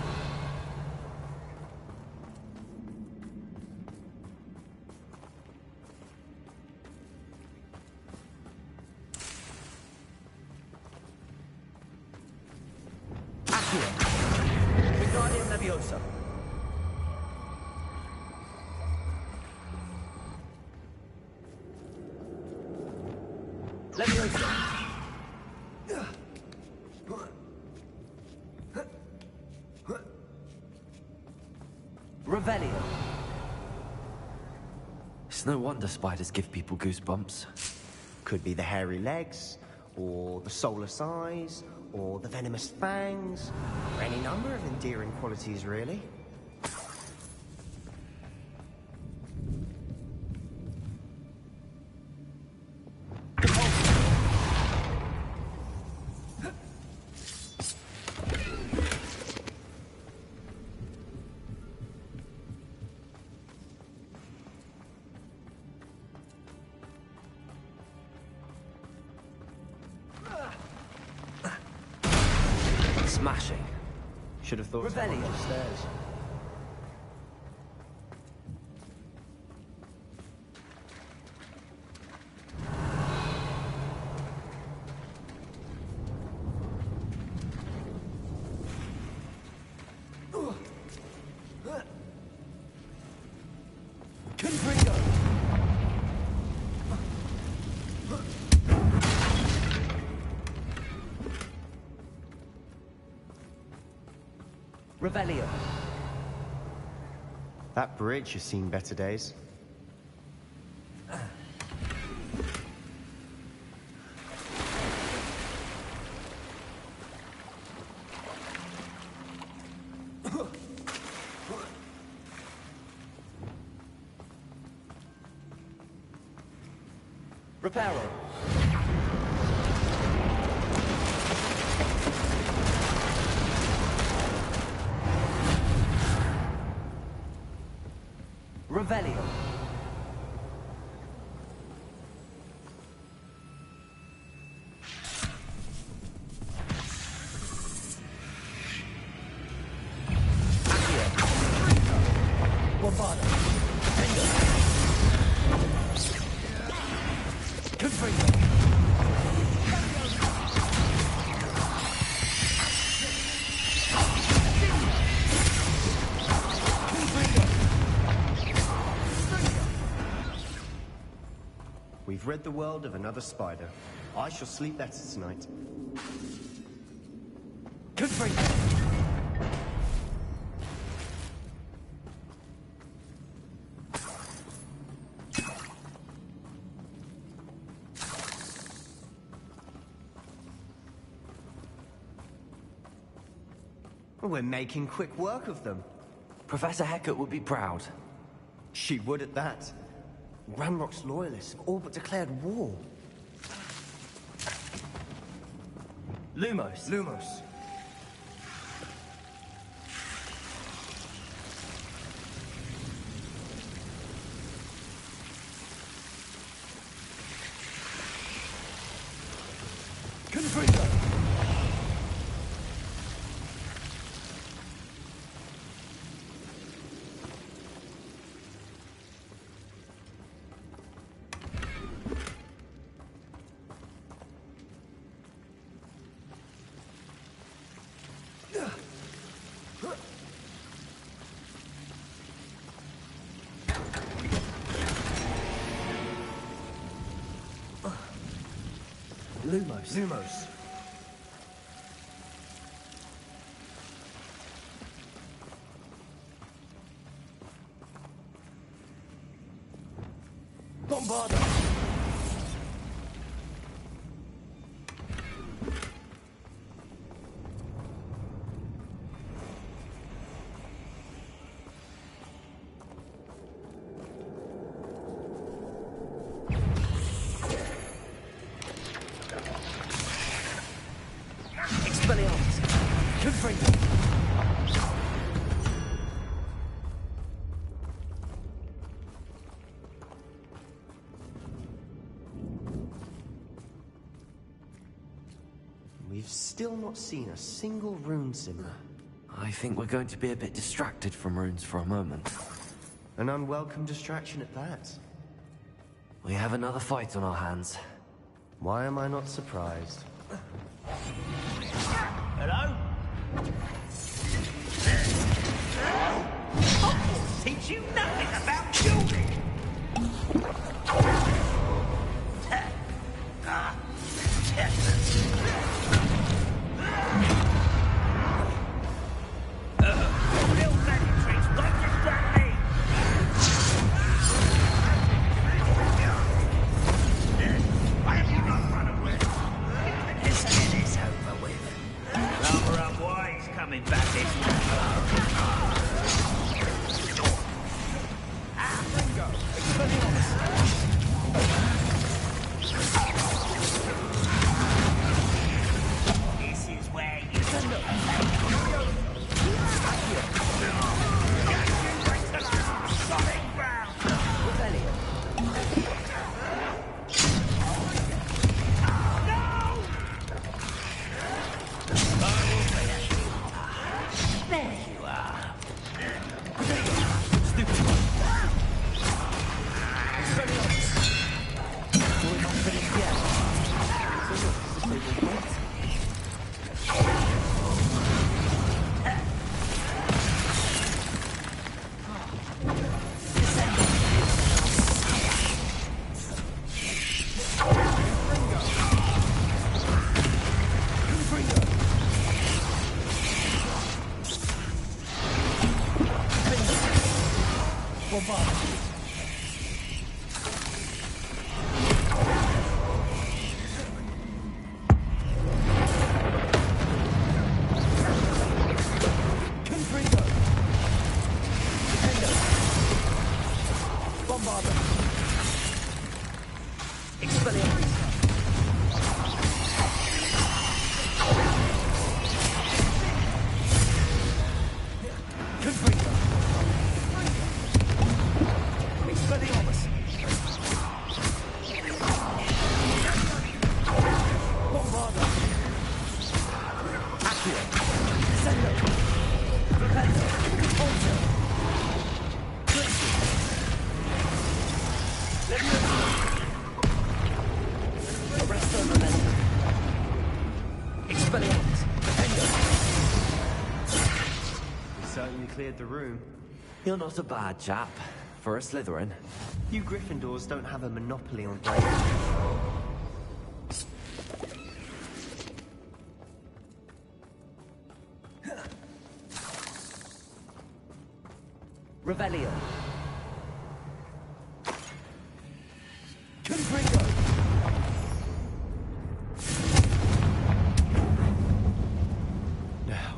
Wingardium Leviosa. Leviosa. Revelio. It's no wonder spiders give people goosebumps. Could be the hairy legs, or the soulless eyes, or the venomous fangs, or any number of endearing qualities, really. Smashing. Should have thought Revelio. someone upstairs. Revelio. That bridge has seen better days. Reparo. Revelio. We've rid the world of another spider. I shall sleep better tonight. We're making quick work of them. Professor Hecat would be proud. She would at that. Ranrock's loyalists have all but declared war. Lumos. Lumos. Confringo. Lumos. Lumos. Bombarda. Expelliarmus. Confringo. We've still not seen a single rune simmer. I think we're going to be a bit distracted from runes for a moment. An unwelcome distraction at that. We have another fight on our hands. Why am I not surprised? Hello? Hogwarts teach you nothing about children. Real magic tricks, don't distract me. Why have you not run away? Let's get this over with. Rather unwise coming back this way. This is where you solid ground. There you are. Expelliarmus. cleared the room. You're not a bad chap for a Slytherin. You Gryffindors don't have a monopoly on brains. Revelio. Confringo. Now,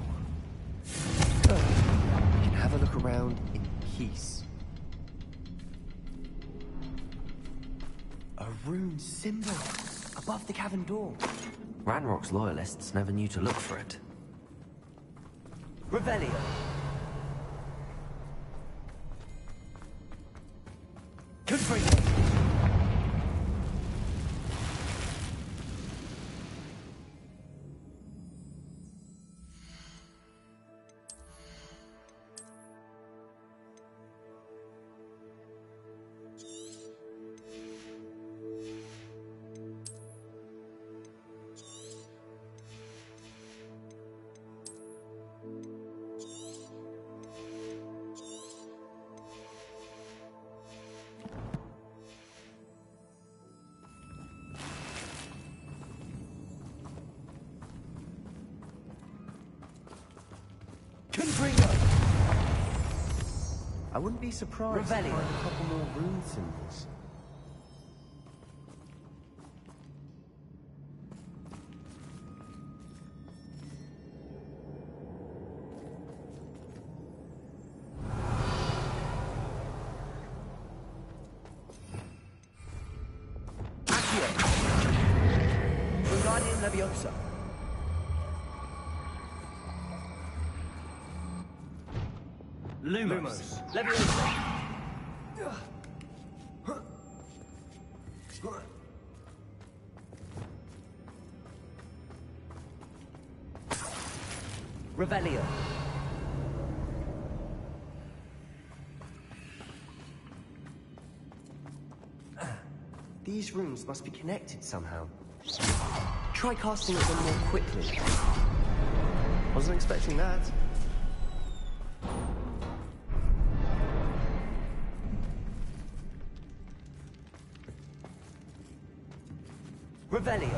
we can have a look around in peace. A rune symbol above the cavern door. Ranrock's loyalists never knew to look for it. Revelio. Confringo. I wouldn't be surprised to find a couple more rune symbols. Wingardium Leviosa. Lumos. Leviosa. Revelio. These runes must be connected somehow. Try casting at them more quickly. Wasn't expecting that. Revelio.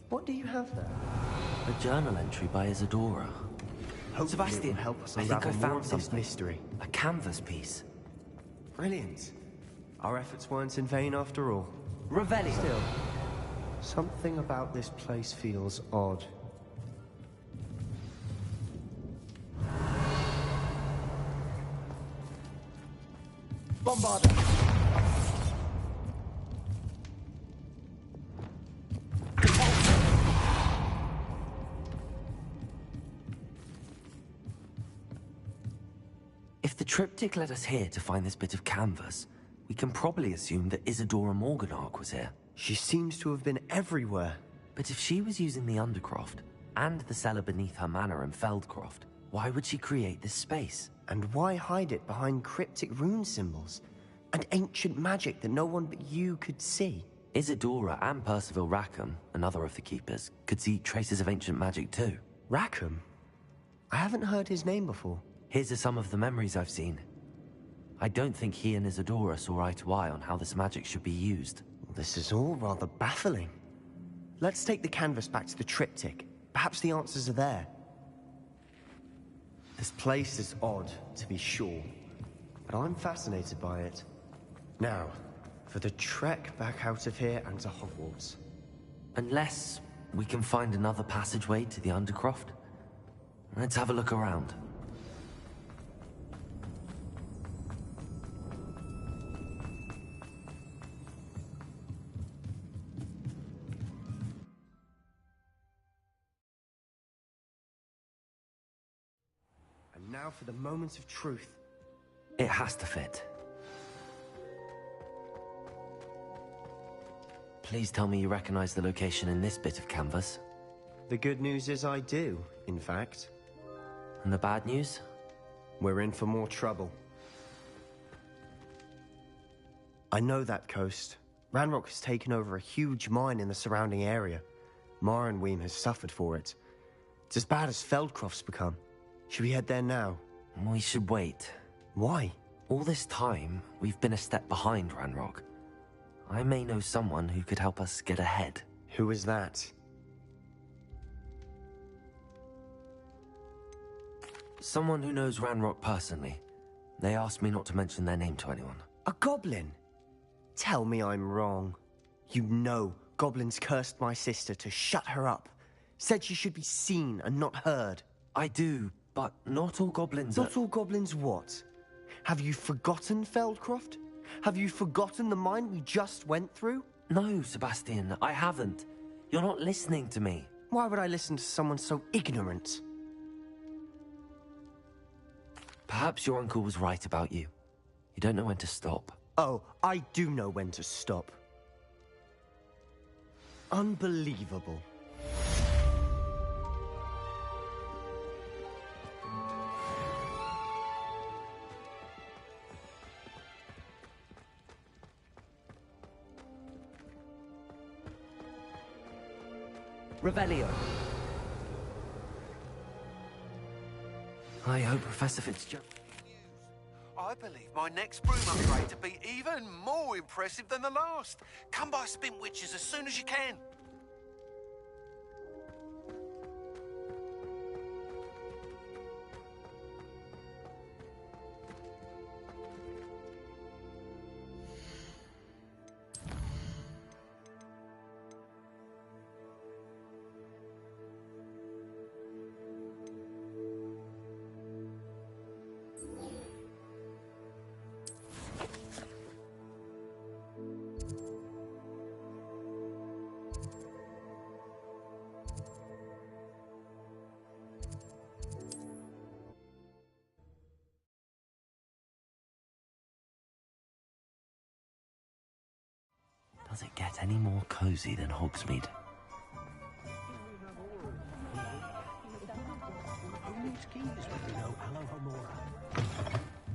What do you have there? A journal entry by Isadora. Hopefully Sebastian, it will help us I think I unravel more found of this something. mystery. A canvas piece. Brilliant. Our efforts weren't in vain after all. Revelio. Still, something about this place feels odd. Bombarda. If the triptych led us here to find this bit of canvas, we can probably assume that Isadora Morganach was here. She seems to have been everywhere. But if she was using the Undercroft, and the cellar beneath her manor in Feldcroft, why would she create this space? And why hide it behind cryptic rune symbols? And ancient magic that no one but you could see? Isadora and Percival Rackham, another of the Keepers, could see traces of ancient magic too. Rackham? I haven't heard his name before. His are some of the memories I've seen. I don't think he and Isadora saw eye to eye on how this magic should be used. This is all rather baffling. Let's take the canvas back to the triptych. Perhaps the answers are there. This place is odd, to be sure, but I'm fascinated by it. Now, for the trek back out of here and to Hogwarts. Unless we can find another passageway to the Undercroft. Let's have a look around. And now for the moment of truth. It has to fit. Please tell me you recognize the location in this bit of canvas. The good news is I do, in fact. And the bad news? We're in for more trouble. I know that coast. Ranrock has taken over a huge mine in the surrounding area. Mornweem has suffered for it. It's as bad as Feldcroft's become. Should we head there now? We should wait. Why? All this time, we've been a step behind Ranrock. I may know someone who could help us get ahead. Who is that? Someone who knows Ranrock personally. They asked me not to mention their name to anyone. A goblin? Tell me I'm wrong. You know goblins cursed my sister to shut her up. Said she should be seen and not heard. I do, but not all goblins Not all goblins what? Have you forgotten Feldcroft? Have you forgotten the mine we just went through? No, Sebastian, I haven't. You're not listening to me. Why would I listen to someone so ignorant? Perhaps your uncle was right about you. You don't know when to stop. Oh, I do know when to stop. Unbelievable. Revelio. I hope Professor Fitzgerald... I believe my next broom upgrade to be even more impressive than the last. Come by Spin Witches as soon as you can. Does it get any more cozy than Hogsmeade?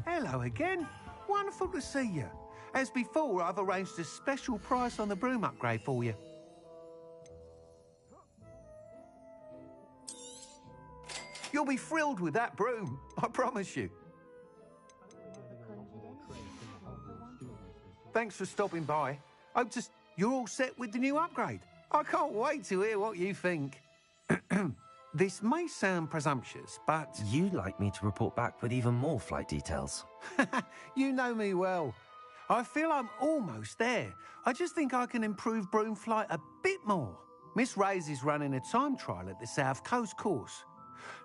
Hello again. Wonderful to see you. As before, I've arranged a special price on the broom upgrade for you. You'll be thrilled with that broom, I promise you. Thanks for stopping by. You're all set with the new upgrade. I can't wait to hear what you think. This may sound presumptuous, but... You'd like me to report back with even more flight details. You know me well. I feel I'm almost there. I just think I can improve broom flight a bit more. Miss Ray's is running a time trial at the South Coast course.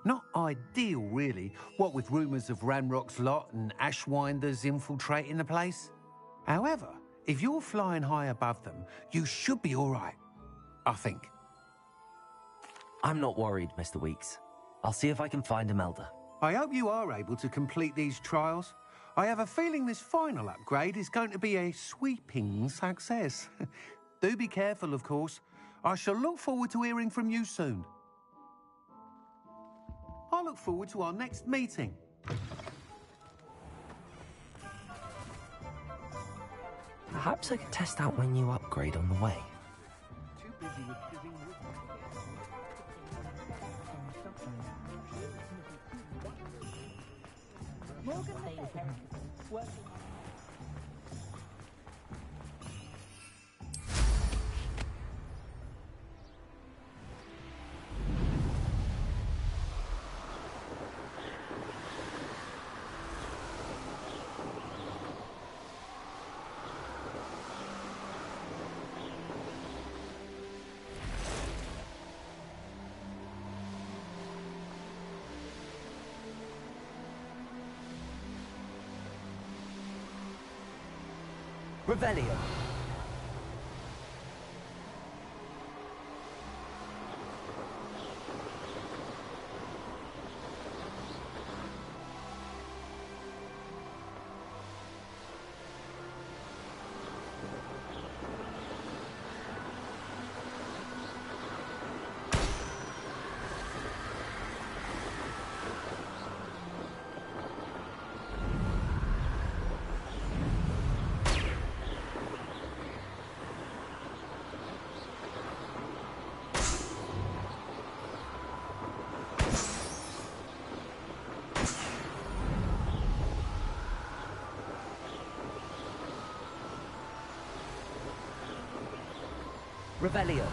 Not ideal, really, what with rumours of Ranrock's lot and Ashwinders infiltrating the place. However, if you're flying high above them, you should be all right, I think. I'm not worried, Mr. Weeks. I'll see if I can find Imelda. I hope you are able to complete these trials. I have a feeling this final upgrade is going to be a sweeping success. Do be careful, of course. I shall look forward to hearing from you soon. I look forward to our next meeting. Perhaps I could test out my new upgrade on the way. Too busy with giving Morgan Baker. Working. Revelio. Revelio.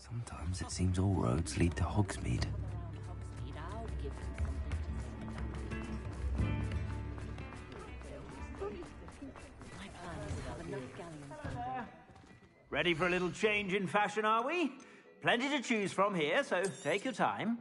Sometimes it seems all roads lead to Hogsmeade. Ready for a little change in fashion, are we? Plenty to choose from here, so take your time.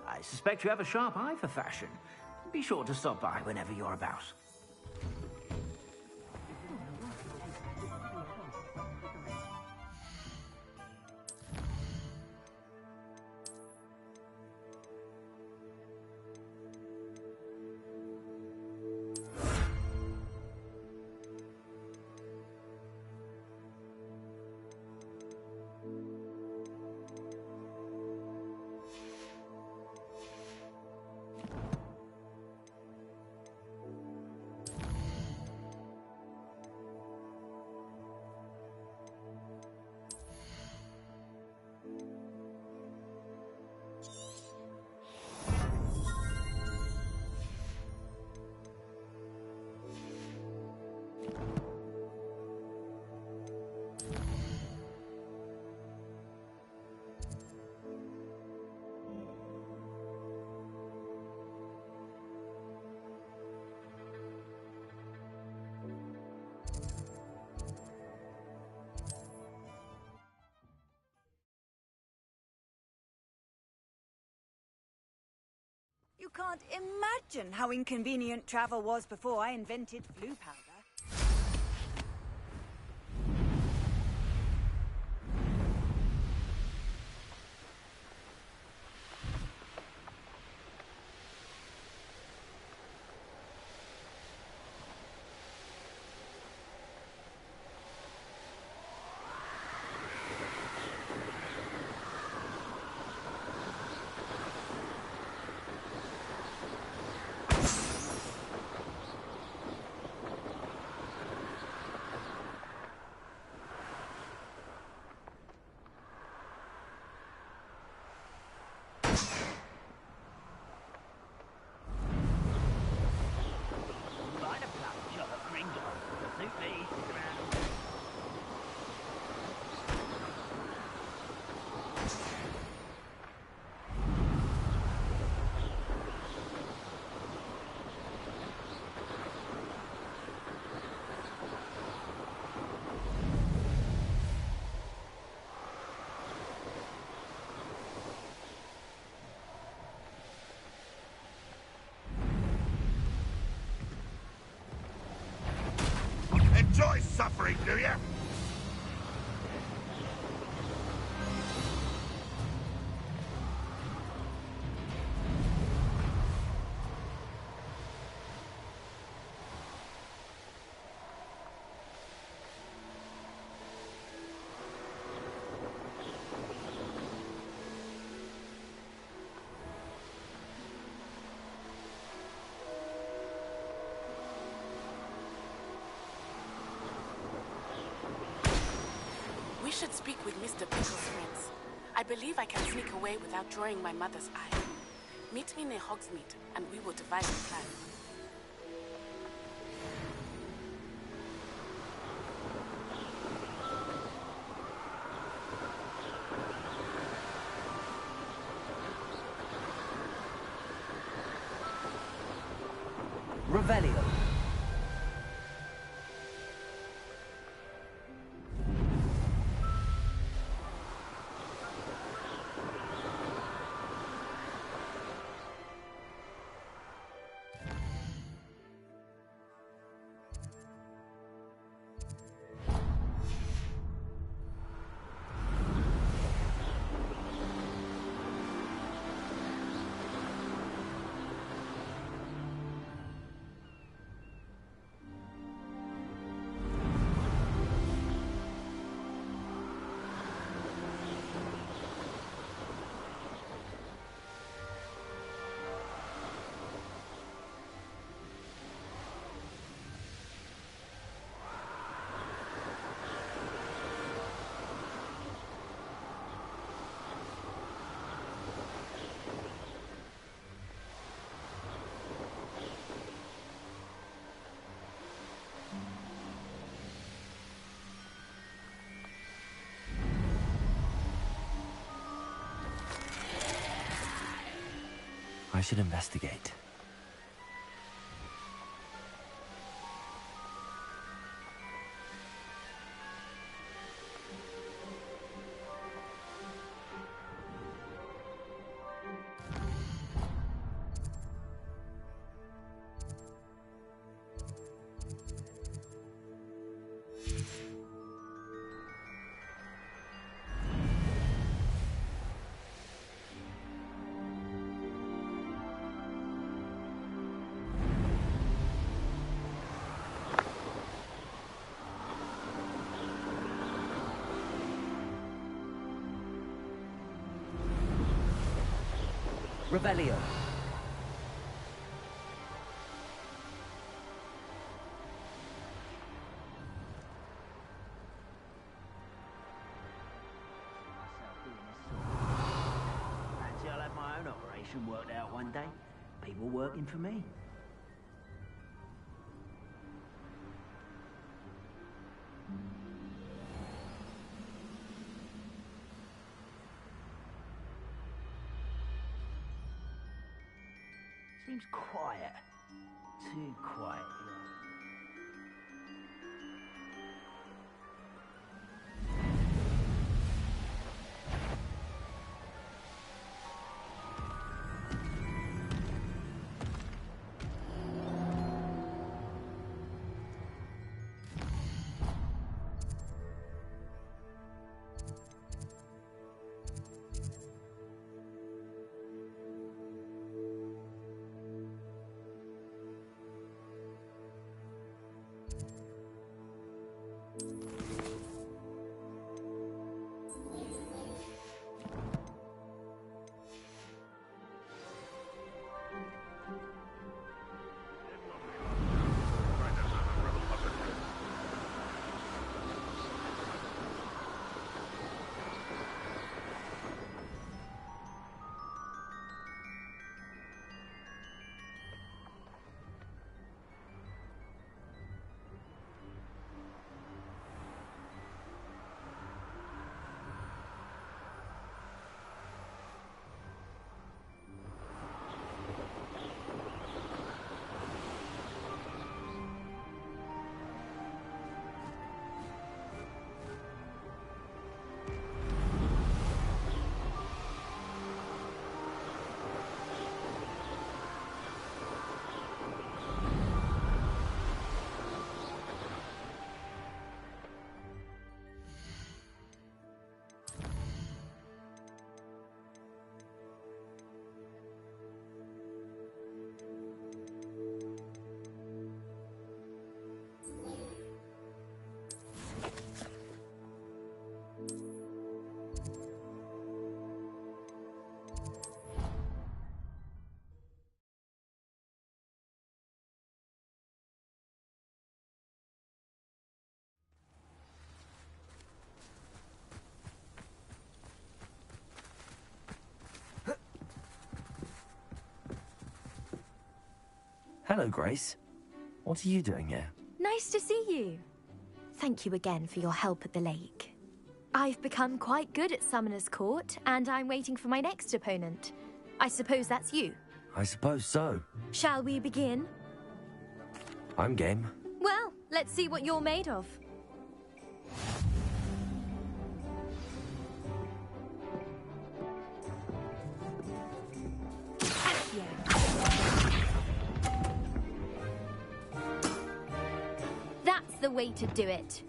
I suspect you have a sharp eye for fashion. Be sure to stop by whenever you're about. You can't imagine how inconvenient travel was before I invented flu powder. Enjoy suffering, do you? We should speak with Mr. Pickle's friends. I believe I can sneak away without drawing my mother's eye. Meet me near Hogsmeade, and we will devise a plan. Revelio. I should investigate. Revelio. Fancy I'll have my own operation worked out one day. People working for me. Seems quiet. Too quiet. Hello, Grace. What are you doing here? Nice to see you. Thank you again for your help at the lake. I've become quite good at Summoner's Court, and I'm waiting for my next opponent. I suppose that's you. I suppose so. Shall we begin? I'm game. Well, let's see what you're made of. That's the way to do it.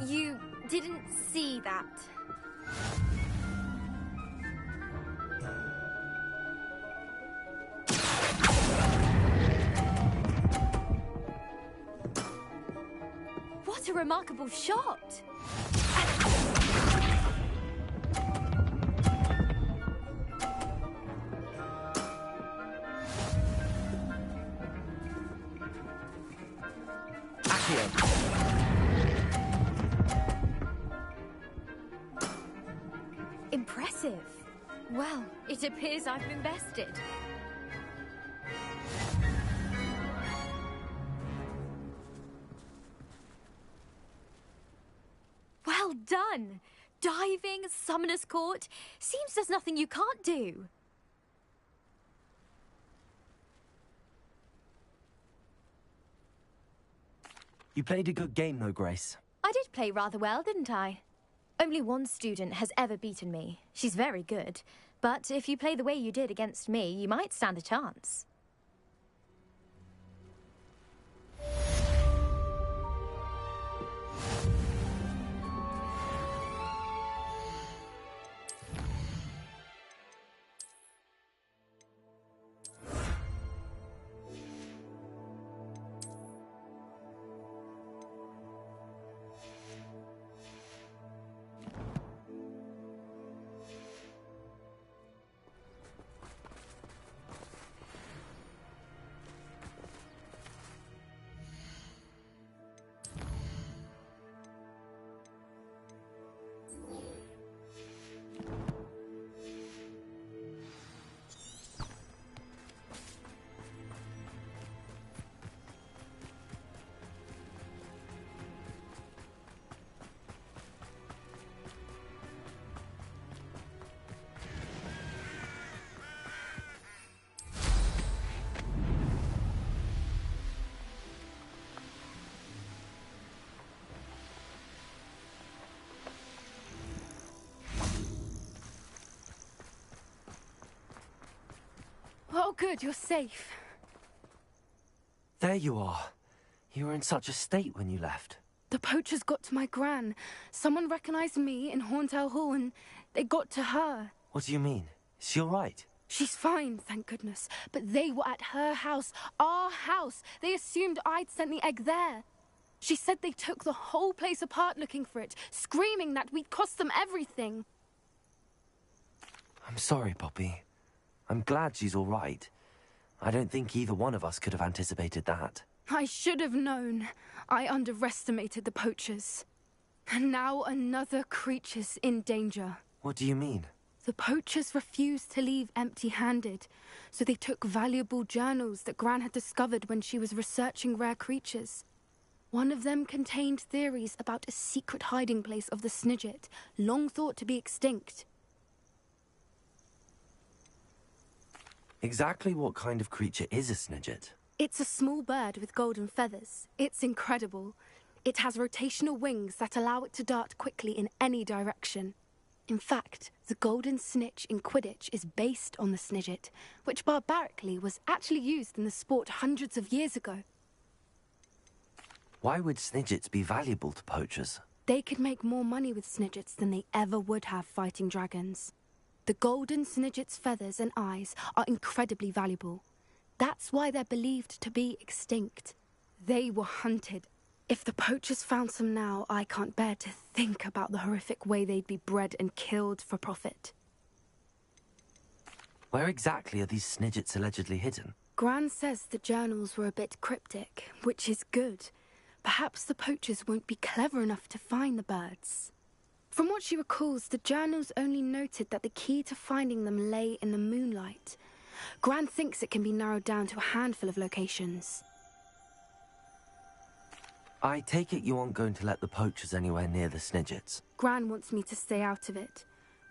You didn't see that. What a remarkable shot! Accio. impressive. Well, it appears I've been bested. Well done! Diving, Summoner's Court. Seems there's nothing you can't do. You played a good game, though, Grace. I did play rather well, didn't I? Only one student has ever beaten me. She's very good. But if you play the way you did against me, you might stand a chance. Oh, good, you're safe. There you are. You were in such a state when you left. The poachers got to my gran. Someone recognized me in Horntail Hall and they got to her. What do you mean? Is she all right? She's fine, thank goodness. But they were at her house, our house. They assumed I'd sent the egg there. She said they took the whole place apart looking for it, screaming that we'd cost them everything. I'm sorry, Poppy. I'm glad she's all right. I don't think either one of us could have anticipated that. I should have known. I underestimated the poachers. And now another creature's in danger. What do you mean? The poachers refused to leave empty-handed, so they took valuable journals that Gran had discovered when she was researching rare creatures. One of them contained theories about a secret hiding place of the Snidget, long thought to be extinct. Exactly what kind of creature is a Snidget? It's a small bird with golden feathers. It's incredible. It has rotational wings that allow it to dart quickly in any direction. In fact, the golden snitch in Quidditch is based on the Snidget, which barbarically was actually used in the sport hundreds of years ago. Why would Snidgets be valuable to poachers? They could make more money with Snidgets than they ever would have fighting dragons. The golden Snidget's feathers and eyes are incredibly valuable. That's why they're believed to be extinct. They were hunted. If the poachers found some now, I can't bear to think about the horrific way they'd be bred and killed for profit. Where exactly are these Snidgets allegedly hidden? Gran says the journals were a bit cryptic, which is good. Perhaps the poachers won't be clever enough to find the birds. From what she recalls, the journals only noted that the key to finding them lay in the moonlight. Gran thinks it can be narrowed down to a handful of locations. I take it you aren't going to let the poachers anywhere near the Snidgets. Gran wants me to stay out of it,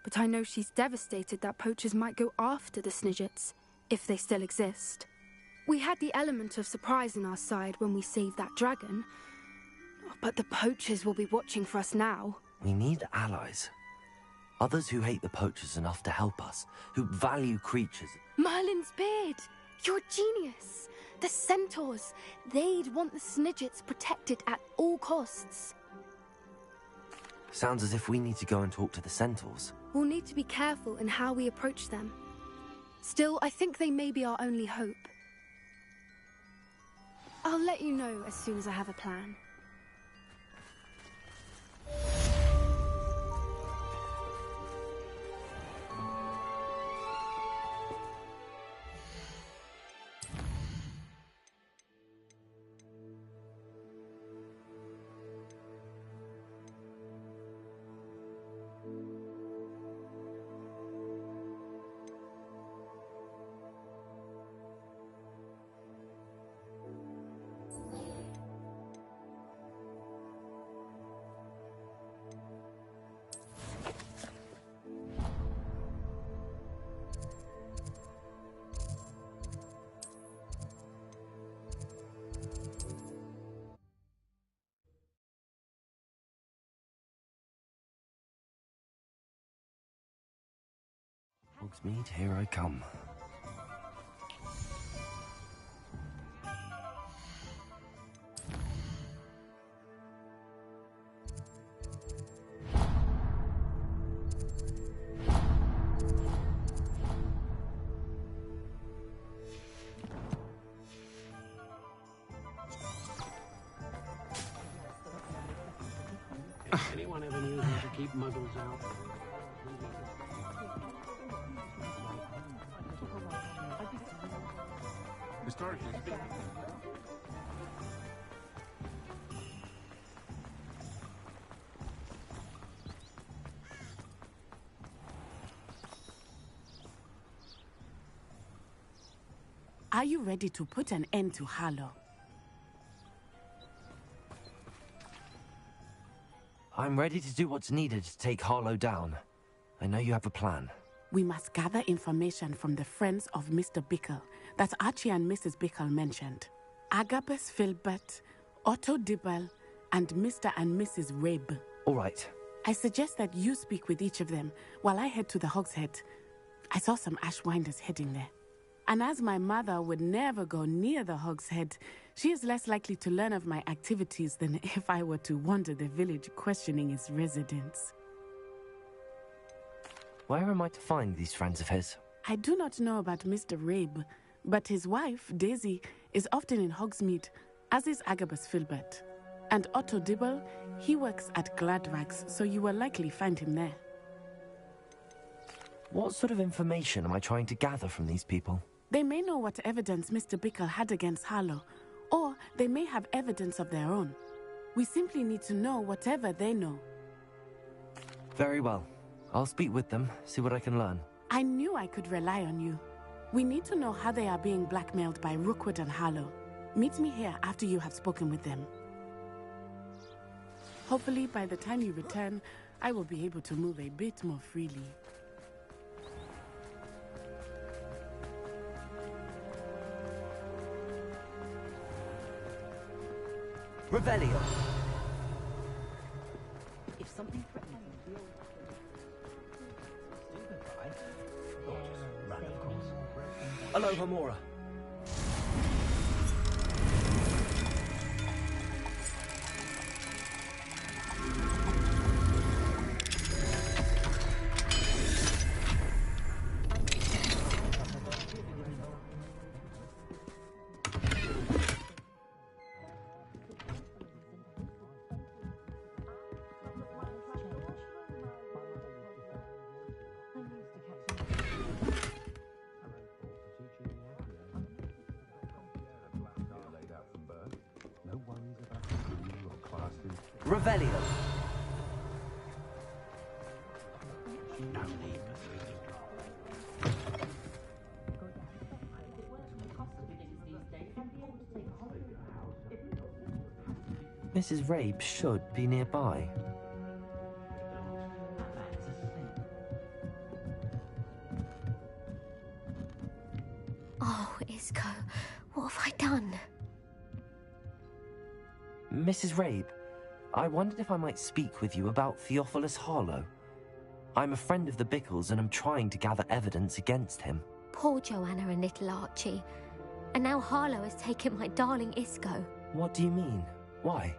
but I know she's devastated that poachers might go after the Snidgets, if they still exist. We had the element of surprise on our side when we saved that dragon, but the poachers will be watching for us now. We need allies. Others who hate the poachers enough to help us, who value creatures. Merlin's beard! You're a genius! The centaurs! They'd want the Snidgets protected at all costs. Sounds as if we need to go and talk to the centaurs. We'll need to be careful in how we approach them. Still, I think they may be our only hope. I'll let you know as soon as I have a plan. Hogsmeade, here I come. Anyone ever knew how to keep muggles out? Historically speaking. Are you ready to put an end to Harlow? I'm ready to do what's needed to take Harlow down. I know you have a plan. We must gather information from the friends of Mr. Bickle that Archie and Mrs. Bickle mentioned. Agabus Filbert, Otto Dibble, and Mr. and Mrs. Rabe. All right. I suggest that you speak with each of them while I head to the Hogshead. I saw some Ashwinders heading there. And as my mother would never go near the Hogshead, she is less likely to learn of my activities than if I were to wander the village questioning its residents. Where am I to find these friends of his? I do not know about Mr. Rabe, but his wife, Daisy, is often in Hogsmeade, as is Agabus Filbert. And Otto Dibble, he works at Gladrags, so you will likely find him there. What sort of information am I trying to gather from these people? They may know what evidence Mr. Bickle had against Harlow, or they may have evidence of their own. We simply need to know whatever they know. Very well. I'll speak with them, see what I can learn. I knew I could rely on you. We need to know how they are being blackmailed by Rookwood and Harlow. Meet me here after you have spoken with them. Hopefully, by the time you return, I will be able to move a bit more freely. Revelio! If something threatens Aloha Mora. Revelio. Mrs. Rabe should be nearby. Oh, Isco, what have I done? Mrs. Rabe, I wondered if I might speak with you about Theophilus Harlow. I'm a friend of the Bickles and I'm trying to gather evidence against him. Poor Joanna and little Archie. And now Harlow has taken my darling Isco. What do you mean? Why?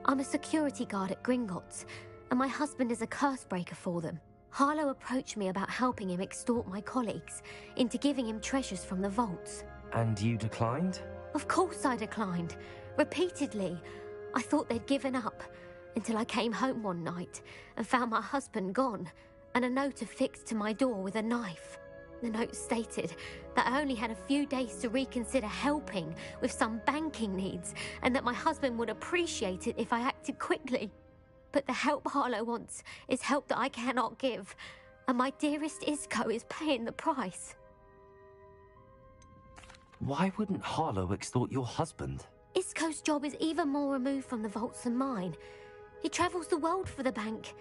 I'm a security guard at Gringotts, and my husband is a curse breaker for them. Harlow approached me about helping him extort my colleagues into giving him treasures from the vaults. And you declined? Of course I declined. Repeatedly. I thought they'd given up, until I came home one night and found my husband gone, and a note affixed to my door with a knife. The note stated that I only had a few days to reconsider helping with some banking needs, and that my husband would appreciate it if I acted quickly. But the help Harlow wants is help that I cannot give, and my dearest Isco is paying the price. Why wouldn't Harlow extort your husband? Isco's job is even more removed from the vaults than mine. He travels the world for the bank.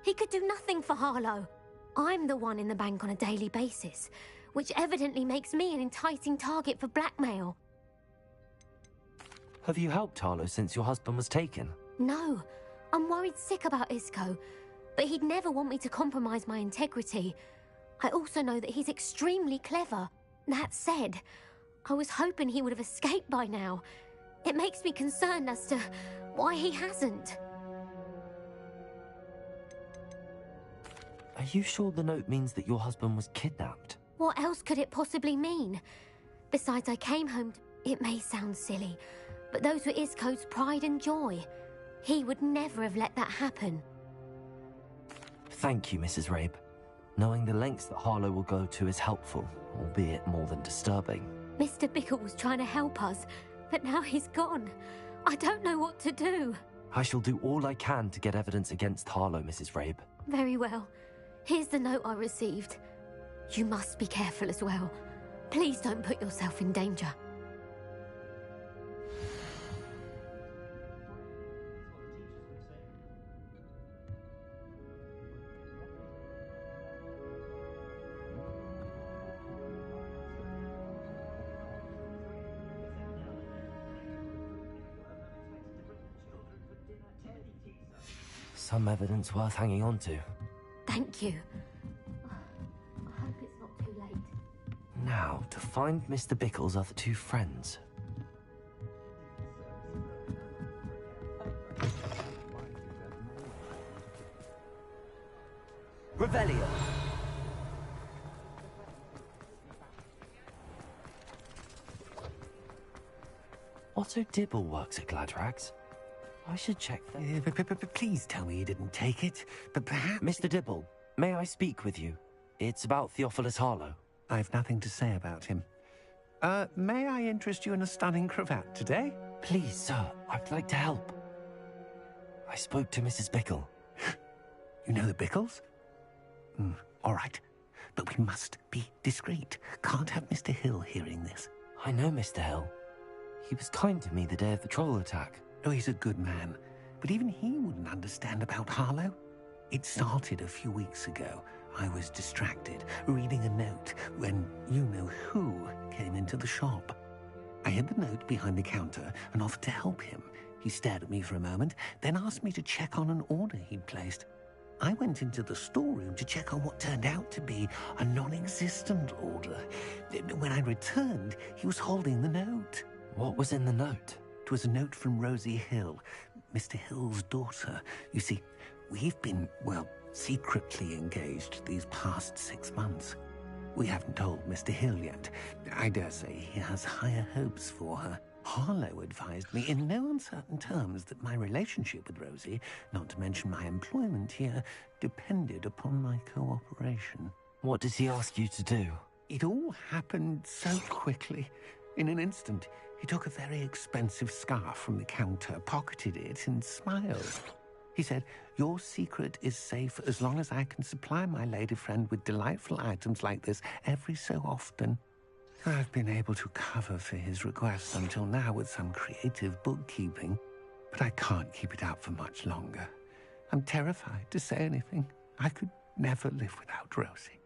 He could do nothing for Harlow. I'm the one in the bank on a daily basis, which evidently makes me an enticing target for blackmail. Have you helped Harlow since your husband was taken? No, I'm worried sick about Isco, but he'd never want me to compromise my integrity. I also know that he's extremely clever. That said, I was hoping he would have escaped by now. It makes me concerned as to why he hasn't. Are you sure the note means that your husband was kidnapped? What else could it possibly mean? Besides, I came home It may sound silly, but those were Isco's pride and joy. He would never have let that happen. Thank you, Mrs. Rabe. Knowing the lengths that Harlow will go to is helpful, albeit more than disturbing. Mr. Bickle was trying to help us, but now he's gone. I don't know what to do. I shall do all I can to get evidence against Harlow, Mrs. Rabe. Very well. Here's the note I received. You must be careful as well. Please don't put yourself in danger. Some evidence worth hanging on to. Thank you. I hope it's not too late. Now, to find Mr. Bickle's other two friends. Revelio. Otto Dibble works at Gladrags. I should check that. Please tell me you didn't take it, but perhaps... Mr. Dibble, may I speak with you? It's about Theophilus Harlow. I've nothing to say about him. May I interest you in a stunning cravat today? Please, sir, I'd like to help. I spoke to Mrs. Bickle. You know the Bickles? All right, but we must be discreet. Can't have Mr. Hill hearing this. I know Mr. Hill. He was kind to me the day of the troll attack. Oh, he's a good man, but even he wouldn't understand about Harlow. It started a few weeks ago. I was distracted, reading a note, when you-know-who came into the shop. I hid the note behind the counter and offered to help him. He stared at me for a moment, then asked me to check on an order he'd placed. I went into the storeroom to check on what turned out to be a non-existent order. When I returned, he was holding the note. What was in the note? It was a note from Rosie Hill, Mr. Hill's daughter. You see, we've been, well, secretly engaged these past 6 months. We haven't told Mr. Hill yet. I dare say he has higher hopes for her. Harlow advised me in no uncertain terms that my relationship with Rosie, not to mention my employment here, depended upon my cooperation. What does he ask you to do? It all happened so quickly. In an instant, he took a very expensive scarf from the counter, pocketed it, and smiled. He said, "Your secret is safe as long as I can supply my lady friend with delightful items like this every so often." I've been able to cover for his requests until now with some creative bookkeeping, but I can't keep it out for much longer. I'm terrified to say anything. I could never live without Rosie.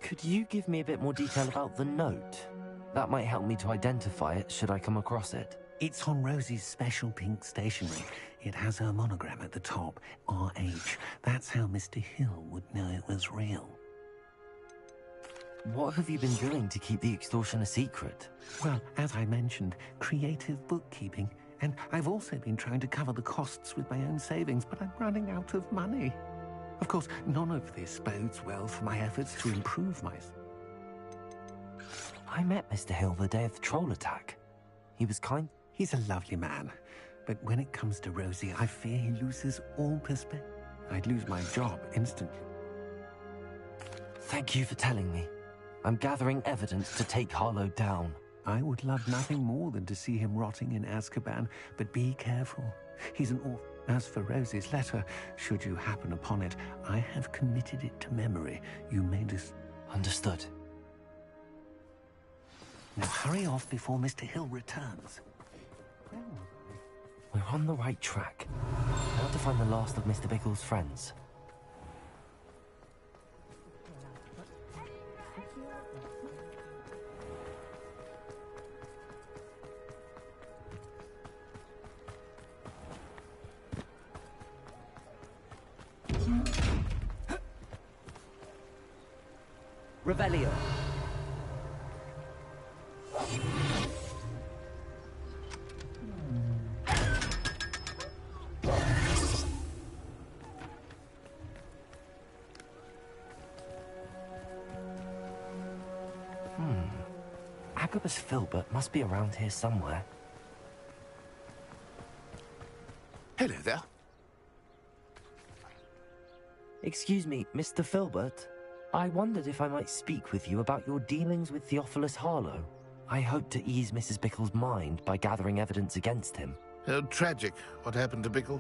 Could you give me a bit more detail about the note? That might help me to identify it should I come across it. It's on Rosie's special pink stationery. It has her monogram at the top, RH. That's how Mr. Hill would know it was real. What have you been doing to keep the extortion a secret? Well, as I mentioned, creative bookkeeping. And I've also been trying to cover the costs with my own savings, but I'm running out of money. Of course, none of this bodes well for my efforts to improve myself. I met Mr. Hill the day of the troll attack. He was kind. He's a lovely man. But when it comes to Rosie, I fear he loses all perspective. I'd lose my job instantly. Thank you for telling me. I'm gathering evidence to take Harlow down. I would love nothing more than to see him rotting in Azkaban, but be careful. He's an orphan. As for Rosie's letter, should you happen upon it, I have committed it to memory. You may Understood. Now hurry off before Mr. Hill returns. We're on the right track. I want to find the last of Mr. Bickle's friends. Revelio. Agabus Filbert must be around here somewhere. Hello there. Excuse me, Mr. Filbert. I wondered if I might speak with you about your dealings with Theophilus Harlow. I hope to ease Mrs. Bickle's mind by gathering evidence against him. Tragic, what happened to Bickle.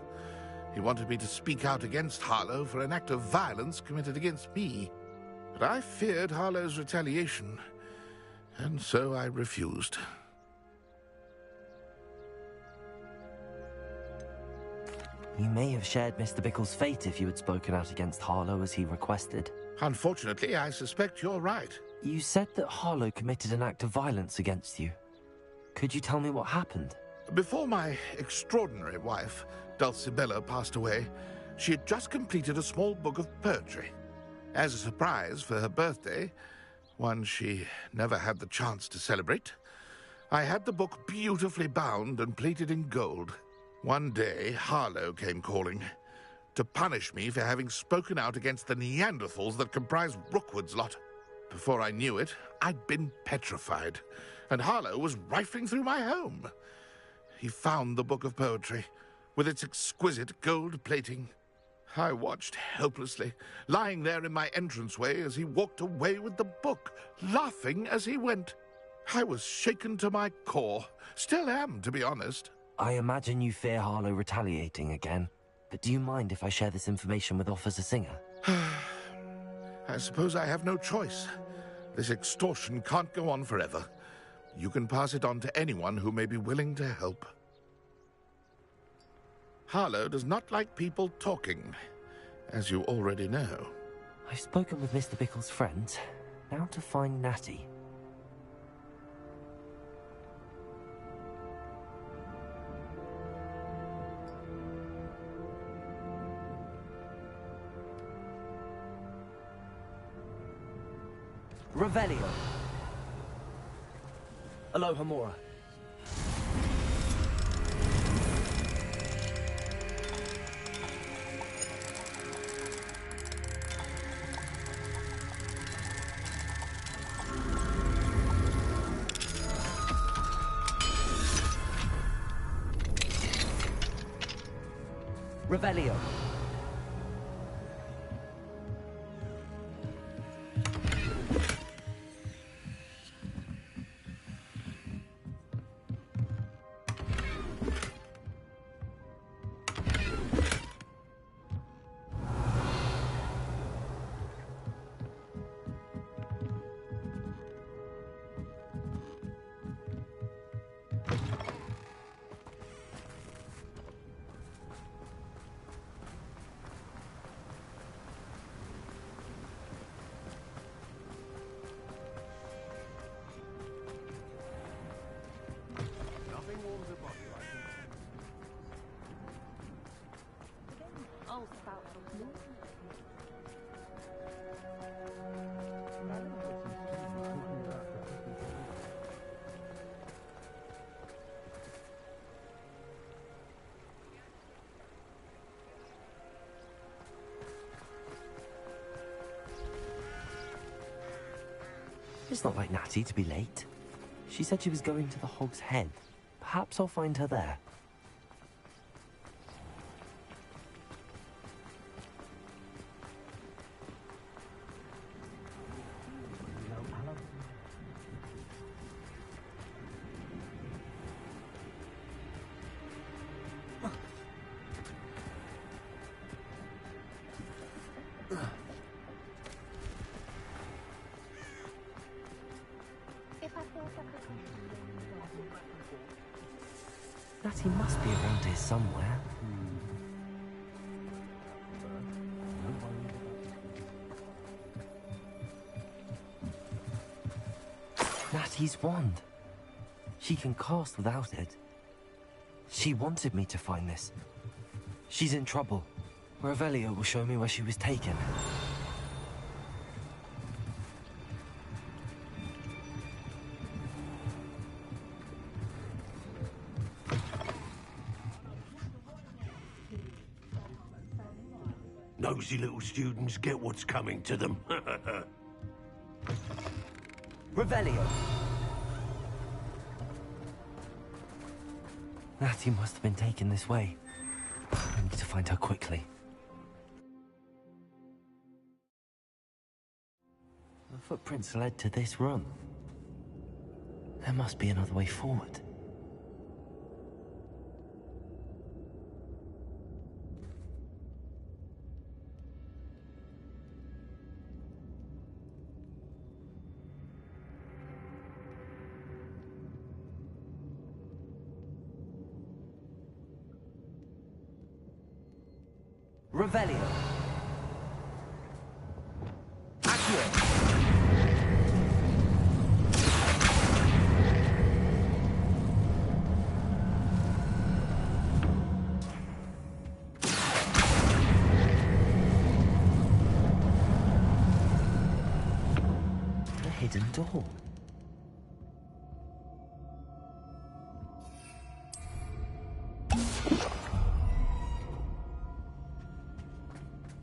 He wanted me to speak out against Harlow for an act of violence committed against me. But I feared Harlow's retaliation, and so I refused. You may have shared Mr. Bickle's fate if you had spoken out against Harlow as he requested. Unfortunately, I suspect you're right. You said that Harlow committed an act of violence against you. Could you tell me what happened? Before my extraordinary wife, Dulcibella, passed away, she had just completed a small book of poetry. As a surprise for her birthday, one she never had the chance to celebrate, I had the book beautifully bound and plated in gold. One day, Harlow came calling to punish me for having spoken out against the Neanderthals that comprise Rookwood's lot. Before I knew it, I'd been petrified, and Harlow was rifling through my home. He found the book of poetry, with its exquisite gold plating. I watched helplessly, lying there in my entranceway as he walked away with the book, laughing as he went. I was shaken to my core. Still am, to be honest. I imagine you fear Harlow retaliating again, but do you mind if I share this information with Officer Singer? I suppose I have no choice. This extortion can't go on forever. You can pass it on to anyone who may be willing to help. Harlow does not like people talking, as you already know. I've spoken with Mr. Bickle's friends. Now to find Natty. Revelio. Aloha Mora. Revelio. It's not like Natty to be late. She said she was going to the Hog's Head. Perhaps I'll find her there. Natty must be around here somewhere. Natty's wand. She can cast without it. She wanted me to find this. She's in trouble. Revelio will show me where she was taken. Nosy little students get what's coming to them. Revelio. Natty must have been taken this way. I need to find her quickly. The footprints led to this room. There must be another way forward. Revelio. Accurate. The hidden door.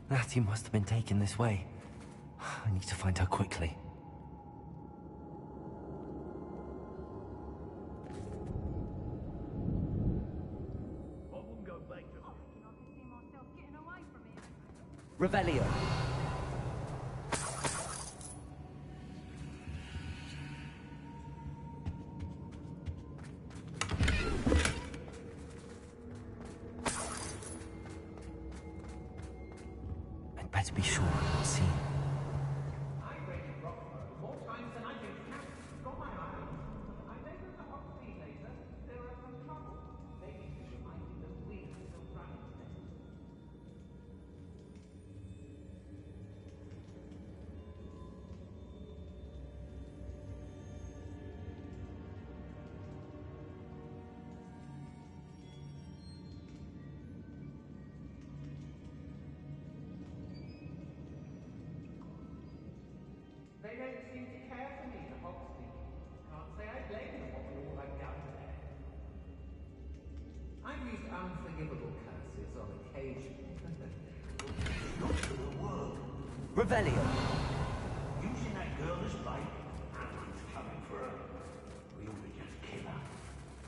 Natty must have been taken this way. I need to find her quickly. Revelio. I'd better be sure I'm not seen. They don't seem to care for me, the Hogsmeade. Can't say I blame them for all I've done there. I've used unforgivable curses on occasion. Not gonna work. Revelio. Using that girl as bait. Everyone's coming for her. We ought to just kill her.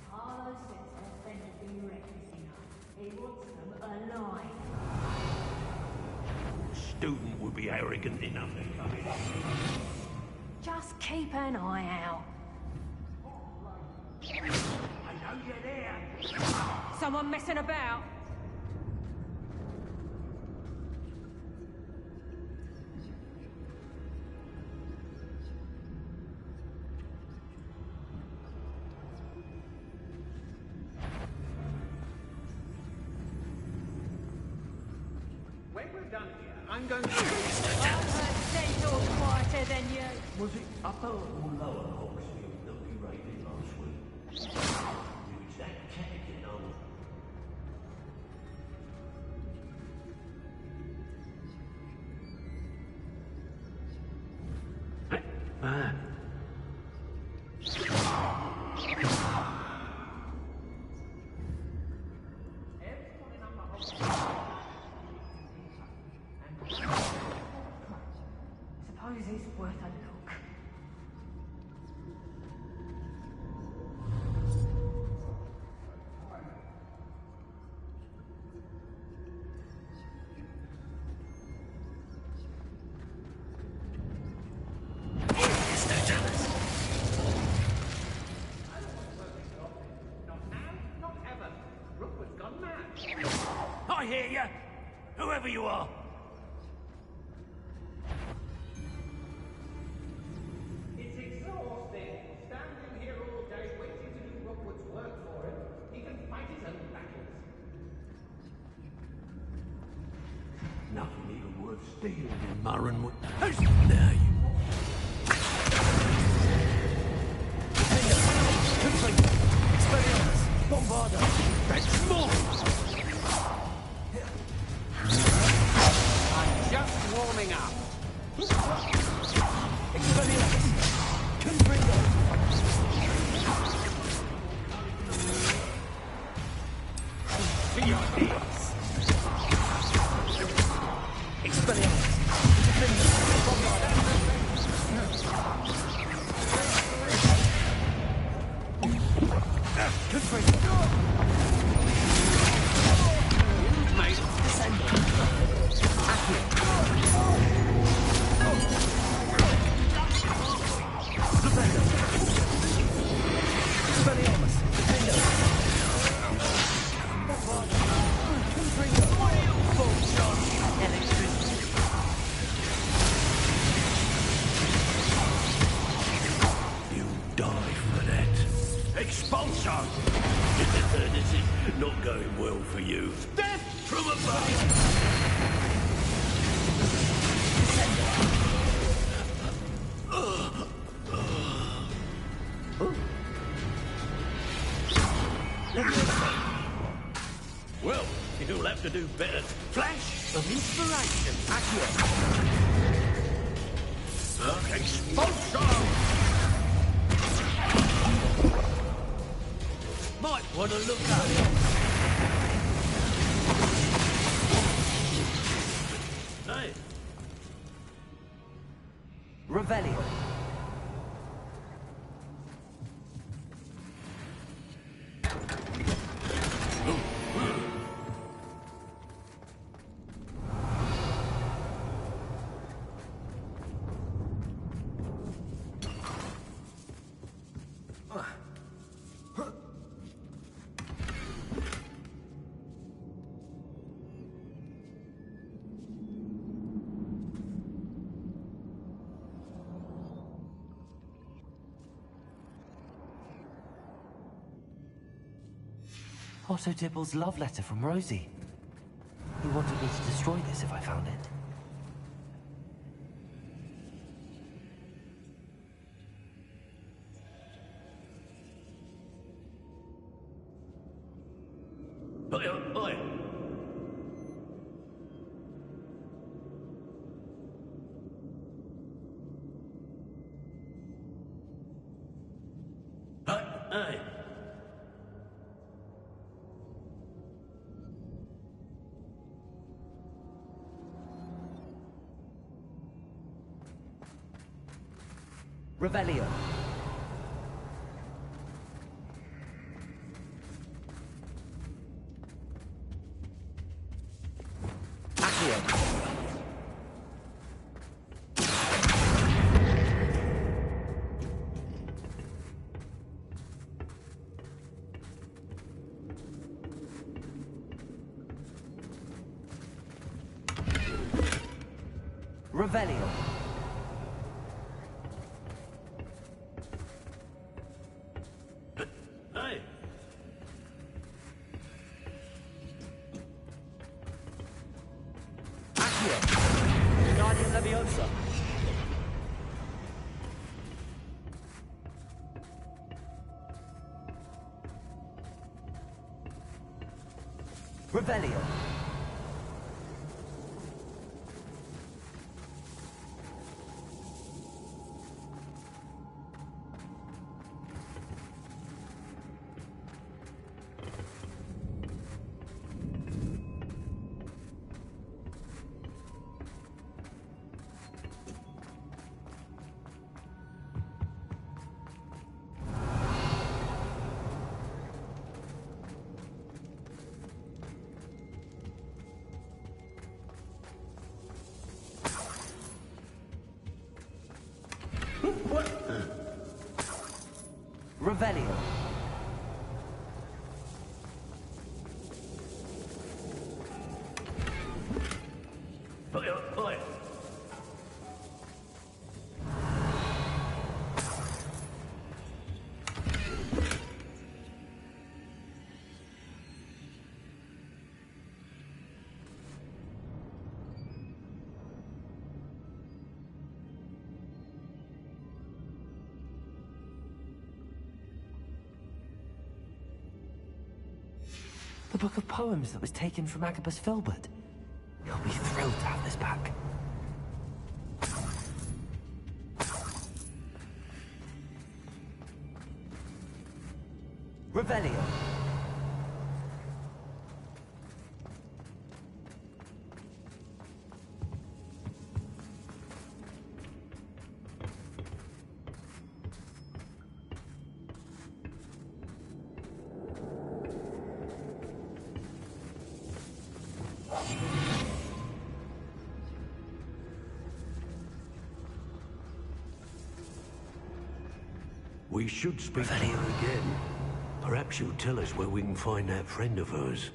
Harlow says her friend will be reckless enough. He wants them alive. A student would be arrogant enough to come in. Just keep an eye out. I know you're there. Someone messing about? When we're done here, I'm going to... quieter than you. Was it upper or lower Hogsfield that we raided last week? Use that tech, you know. Suppose it's worth a look. Not now, not ever. Rookwood's gone mad. I hear you, whoever you are. It's exhausting. Standing here all day waiting to do Rookwood's work for him. He can fight his own battles. Nothing even worth stealing in Murren. Now you. Expelliarmus. Bombarda. That's more. I'm just warming up. Expelliarmus. Confringo. To your knees. for you. Death from above! Well, you'll have to do better. Flash of inspiration. Expulsion! Might want to look up. Hey. Revelio. Otto Dibble's love letter from Rosie. He wanted me to destroy this if I found it. Oi. Hey. Revelio. Accio. Revelio. Hey. Accio. Guardian Leviosa. Revelio. Revelio. Oi. The book of poems that was taken from Agabus Filbert. He'll be thrilled to have this back. Revelio. We should speak to her again. Perhaps she'll tell us where we can find that friend of hers.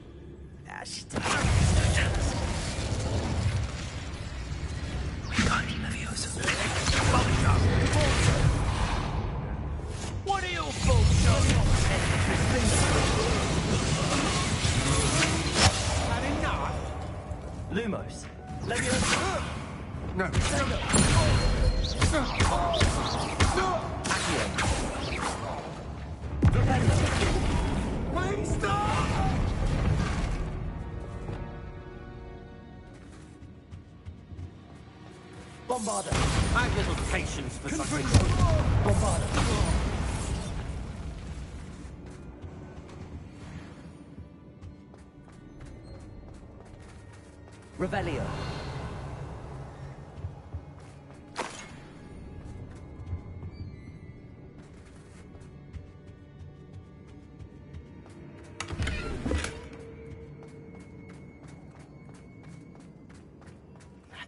What are your folks doing? Lumos, let me... No. Wait, stop! Bombarder! I have little patience for such things. Bombarder! Revelio.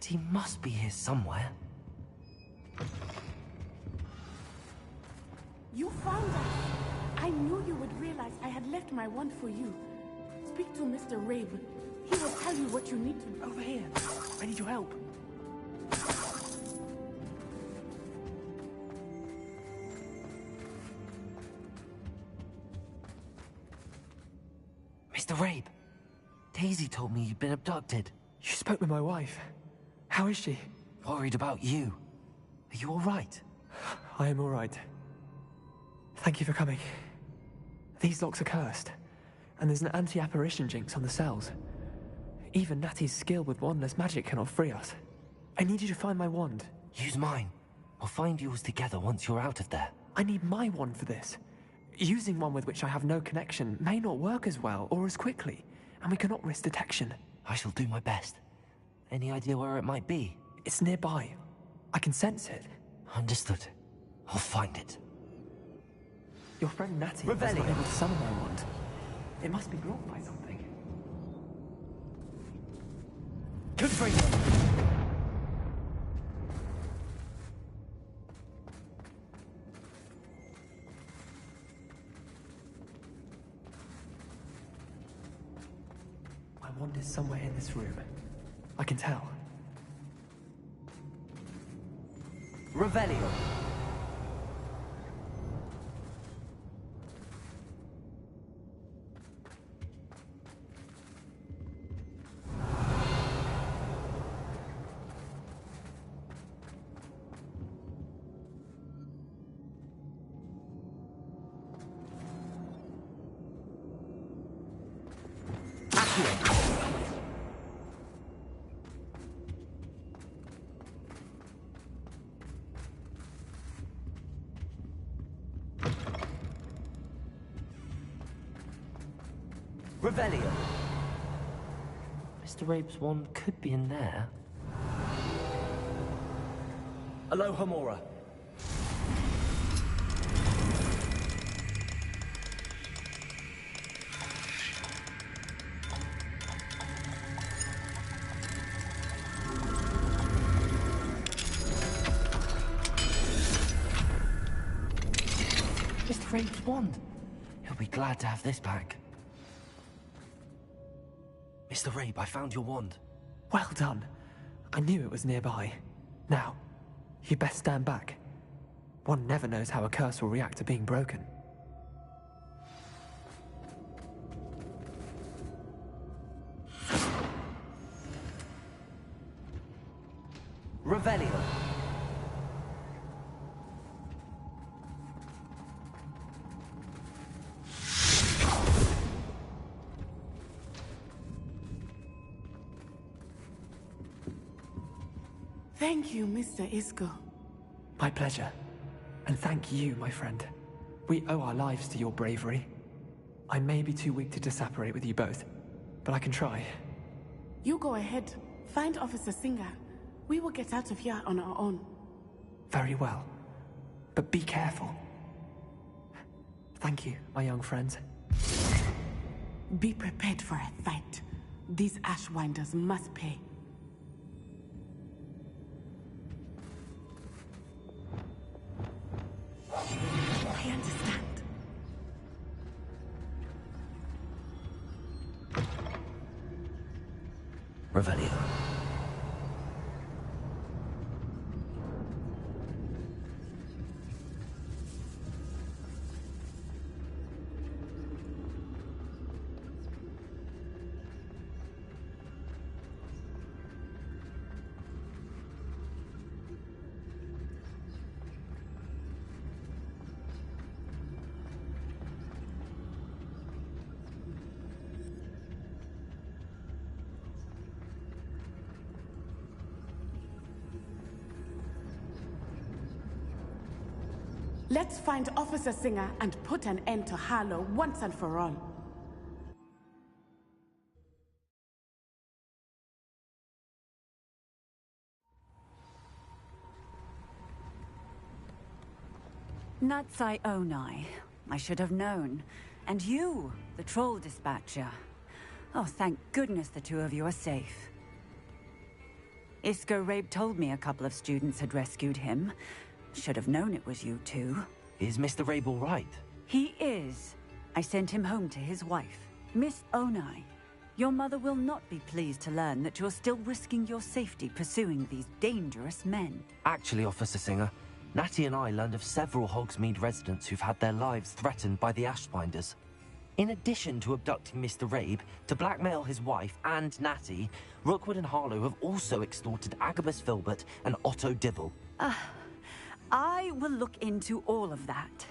He must be here somewhere. You found us! I knew you would realize I had left my wand for you. Speak to Mr. Rabe. He will tell you what you need to... Over here. I need your help. Mr. Rabe, Daisy told me you'd been abducted. You spoke with my wife. How is she? Worried about you. Are you all right? I am all right. Thank you for coming. These locks are cursed, and there's an anti-apparition jinx on the cells. Even Natty's skill with wandless magic cannot free us. I need you to find my wand. Use mine. We'll find yours together once you're out of there. I need my wand for this. Using one with which I have no connection may not work as well or as quickly, and we cannot risk detection. I shall do my best. Any idea where it might be? It's nearby. I can sense it. Understood. I'll find it. Your friend Natty was not able to summon my wand. It must be blocked by something. Good for you. My wand is somewhere in this room. I can tell. Revelio. Revelio. Mr. Rabe's wand could be in there. Aloha Mora. Mr. Rabe's wand. He'll be glad to have this back. Mr. Rabe, I found your wand. Well done. I knew it was nearby. Now, you best stand back. One never knows how a curse will react to being broken. Revelio. Thank you, Mr. Isco. My pleasure. And thank you, my friend. We owe our lives to your bravery. I may be too weak to disapparate with you both, but I can try. You go ahead. Find Officer Singer. We will get out of here on our own. Very well. But be careful. Thank you, my young friends. Be prepared for a fight. These Ashwinders must pay. I understand. Revelio. Let's find Officer Singer and put an end to Harlow once and for all. Natsai Onai. I should have known. And you, the troll dispatcher. Oh, thank goodness the two of you are safe. Isco Rabe told me a couple of students had rescued him. Should have known it was you two. Is Mr. Rabe all right? He is. I sent him home to his wife, Miss Onai. Your mother will not be pleased to learn that you're still risking your safety pursuing these dangerous men. Actually, Officer Singer, Natty and I learned of several Hogsmeade residents who've had their lives threatened by the Ashbinders. In addition to abducting Mr. Rabe, to blackmail his wife and Natty, Rookwood and Harlow have also extorted Agabus Filbert and Otto Dibble. I will look into all of that.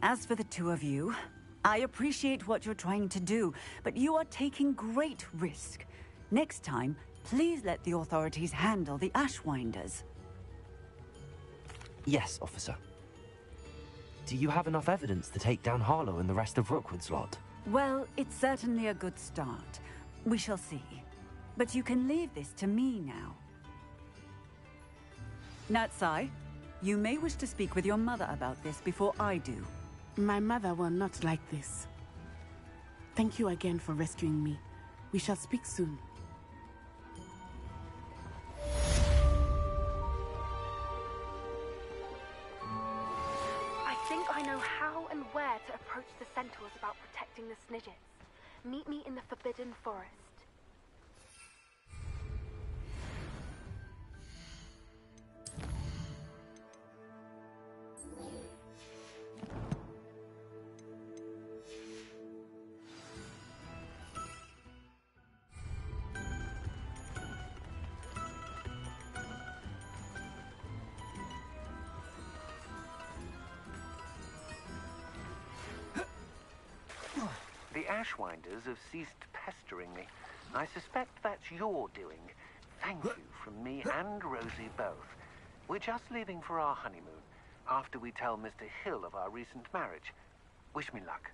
As for the two of you, I appreciate what you're trying to do, but you are taking great risk. Next time, please let the authorities handle the Ashwinders. Yes, officer. Do you have enough evidence to take down Harlow and the rest of Rookwood's lot? Well, it's certainly a good start. We shall see. But you can leave this to me now. Natsai, you may wish to speak with your mother about this before I do. My mother will not like this. Thank you again for rescuing me. We shall speak soon. I think I know how and where to approach the Centaurs about protecting the Snidgets. Meet me in the Forbidden Forest. The Ashwinders have ceased pestering me. I suspect that's your doing. Thank you from me and Rosie both. We're just leaving for our honeymoon, after we tell Mr. Hill of our recent marriage. Wish me luck.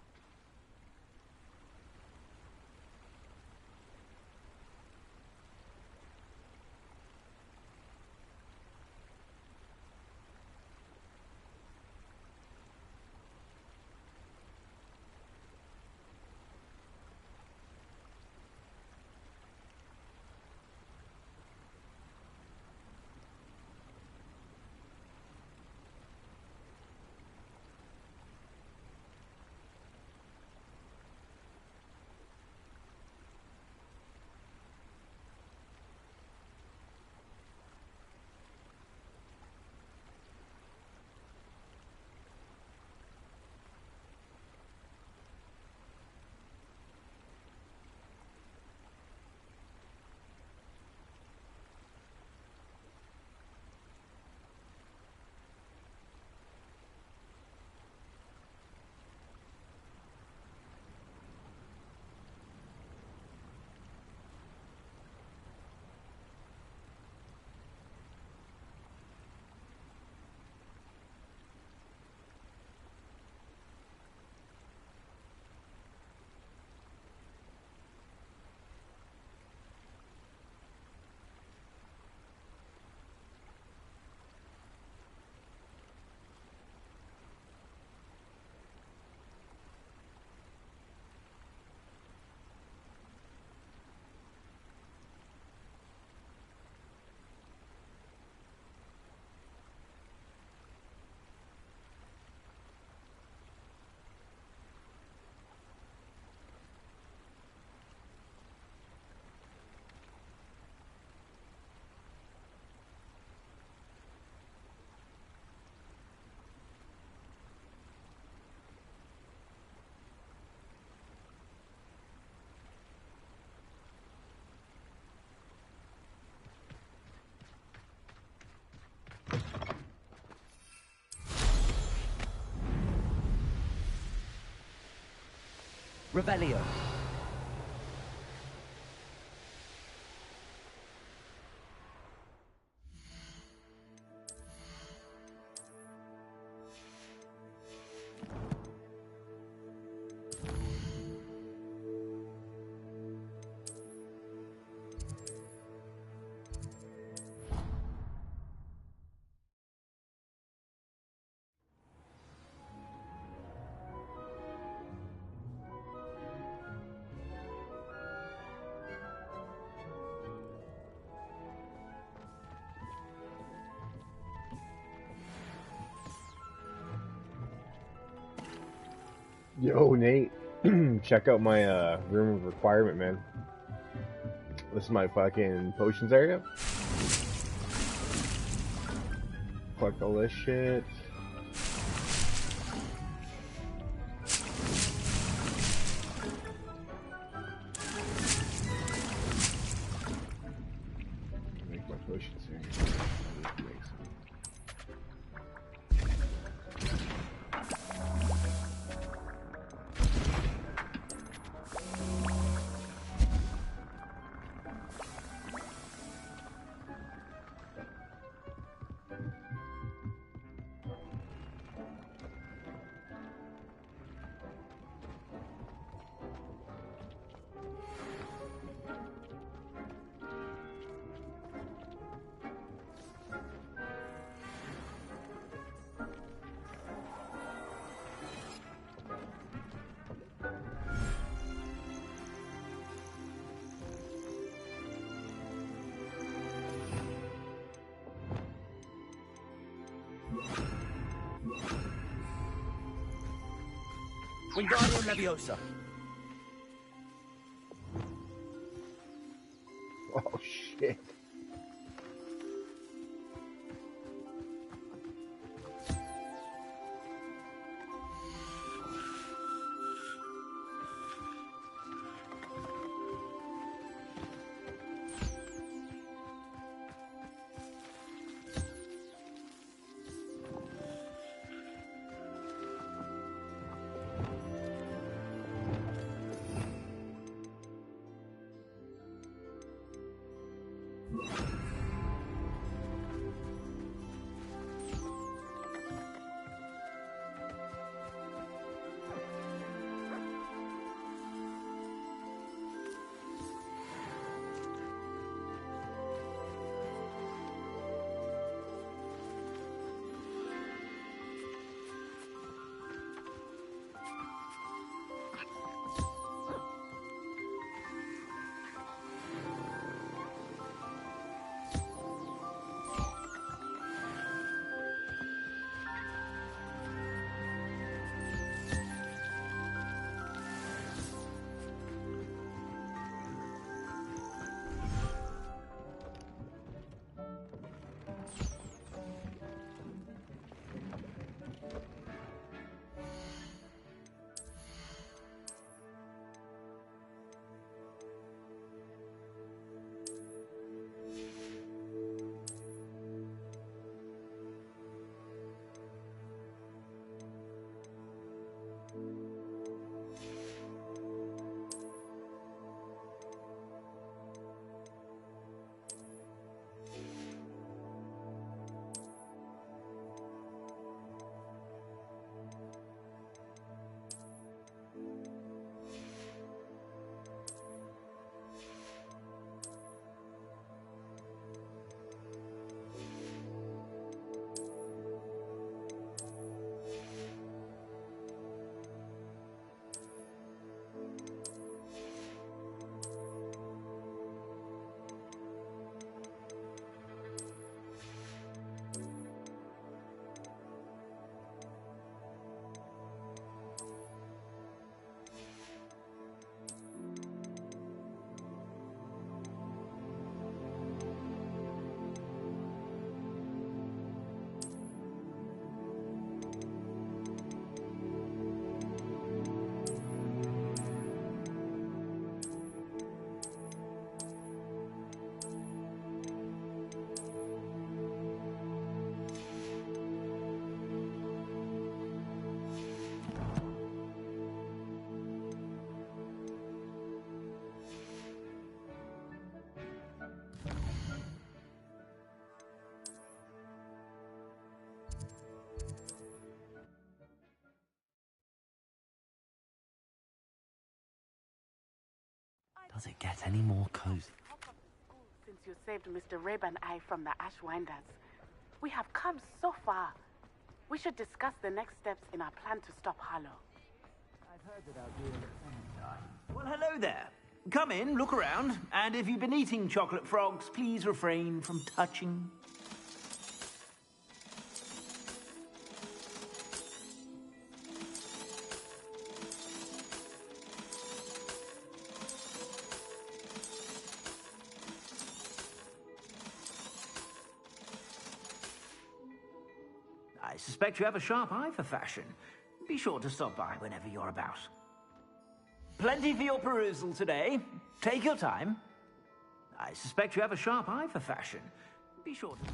Revelio. Yo, Nate. Check out my room of requirement, man. This is my fucking potions area. Collect all this shit. Make my potions here. Wingardium Leviosa. Oh shit. Does it get any more cozy? Since you saved Mr. Rabe and I from the Ashwinders, we have come so far. We should discuss the next steps in our plan to stop Harlow. I've heard that our dear friend. Well, hello there. Come in, look around, and if you've been eating chocolate frogs, please refrain from touching. suspect you have a sharp eye for fashion. Be sure to stop by whenever you're about. Plenty for your perusal today. Take your time. I suspect you have a sharp eye for fashion. Be sure to...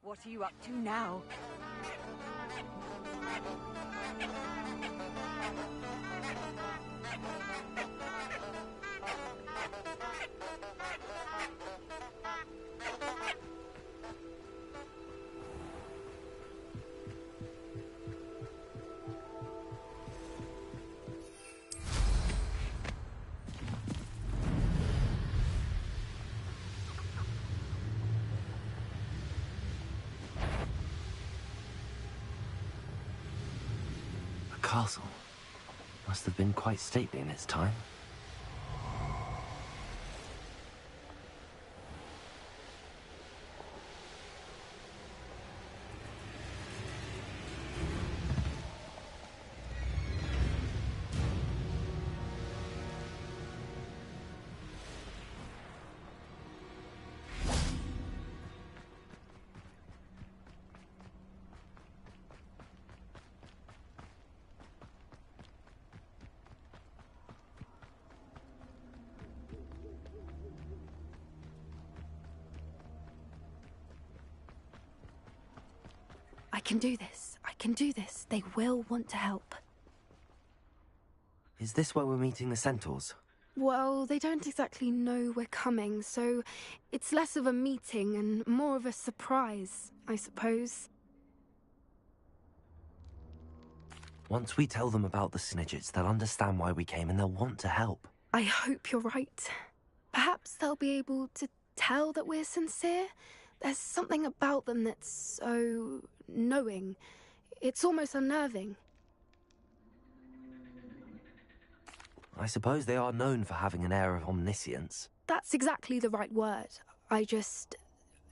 What are you up to now? Castle must have been quite stately in its time. I can do this. I can do this. They will want to help. Is this where we're meeting the centaurs? Well, they don't exactly know we're coming, so it's less of a meeting and more of a surprise, I suppose. Once we tell them about the Snidgets, they'll understand why we came and they'll want to help. I hope you're right. Perhaps they'll be able to tell that we're sincere. There's something about them that's so knowing. It's almost unnerving. I suppose they are known for having an air of omniscience. That's exactly the right word. I just...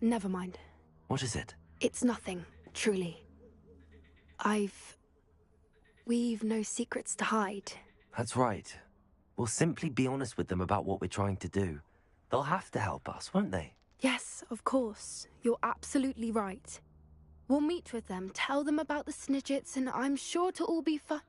never mind. What is it? It's nothing, truly. We've no secrets to hide. That's right. We'll simply be honest with them about what we're trying to do. They'll have to help us, won't they? Yes, of course. You're absolutely right. We'll meet with them, tell them about the Snidgets, and I'm sure to all be fine.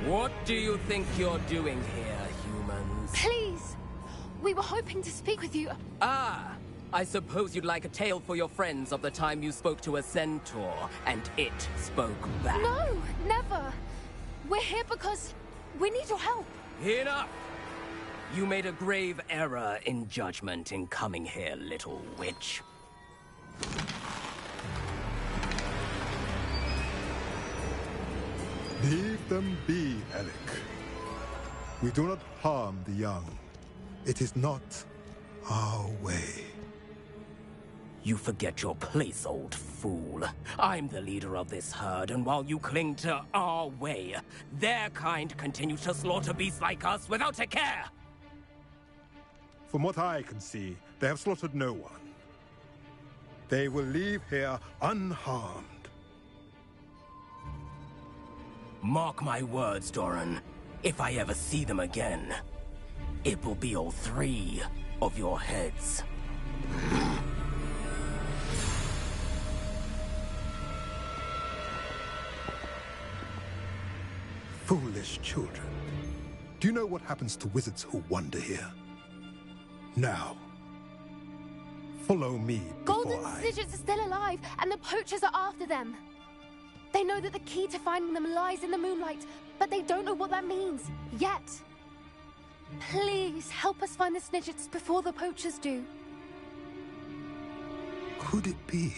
What do you think you're doing here, humans? Please! We were hoping to speak with you. Ah! I suppose you'd like a tale for your friends of the time you spoke to a centaur, and it spoke back. No, never! We're here because we need your help. Enough! You made a grave error in judgment in coming here, little witch. Leave them be, Alec. We do not harm the young. It is not our way. You forget your place, old fool. I'm the leader of this herd, and while you cling to our way, their kind continue to slaughter beasts like us without a care! From what I can see, they have slaughtered no one. They will leave here unharmed. Mark my words, Doran. If I ever see them again, it will be all 3 of your heads. Foolish children. Do you know what happens to wizards who wander here? Now, follow me before Golden I... Snidgets are still alive, and the poachers are after them. They know that the key to finding them lies in the moonlight, but they don't know what that means, yet. Please, help us find the Snidgets before the poachers do. Could it be?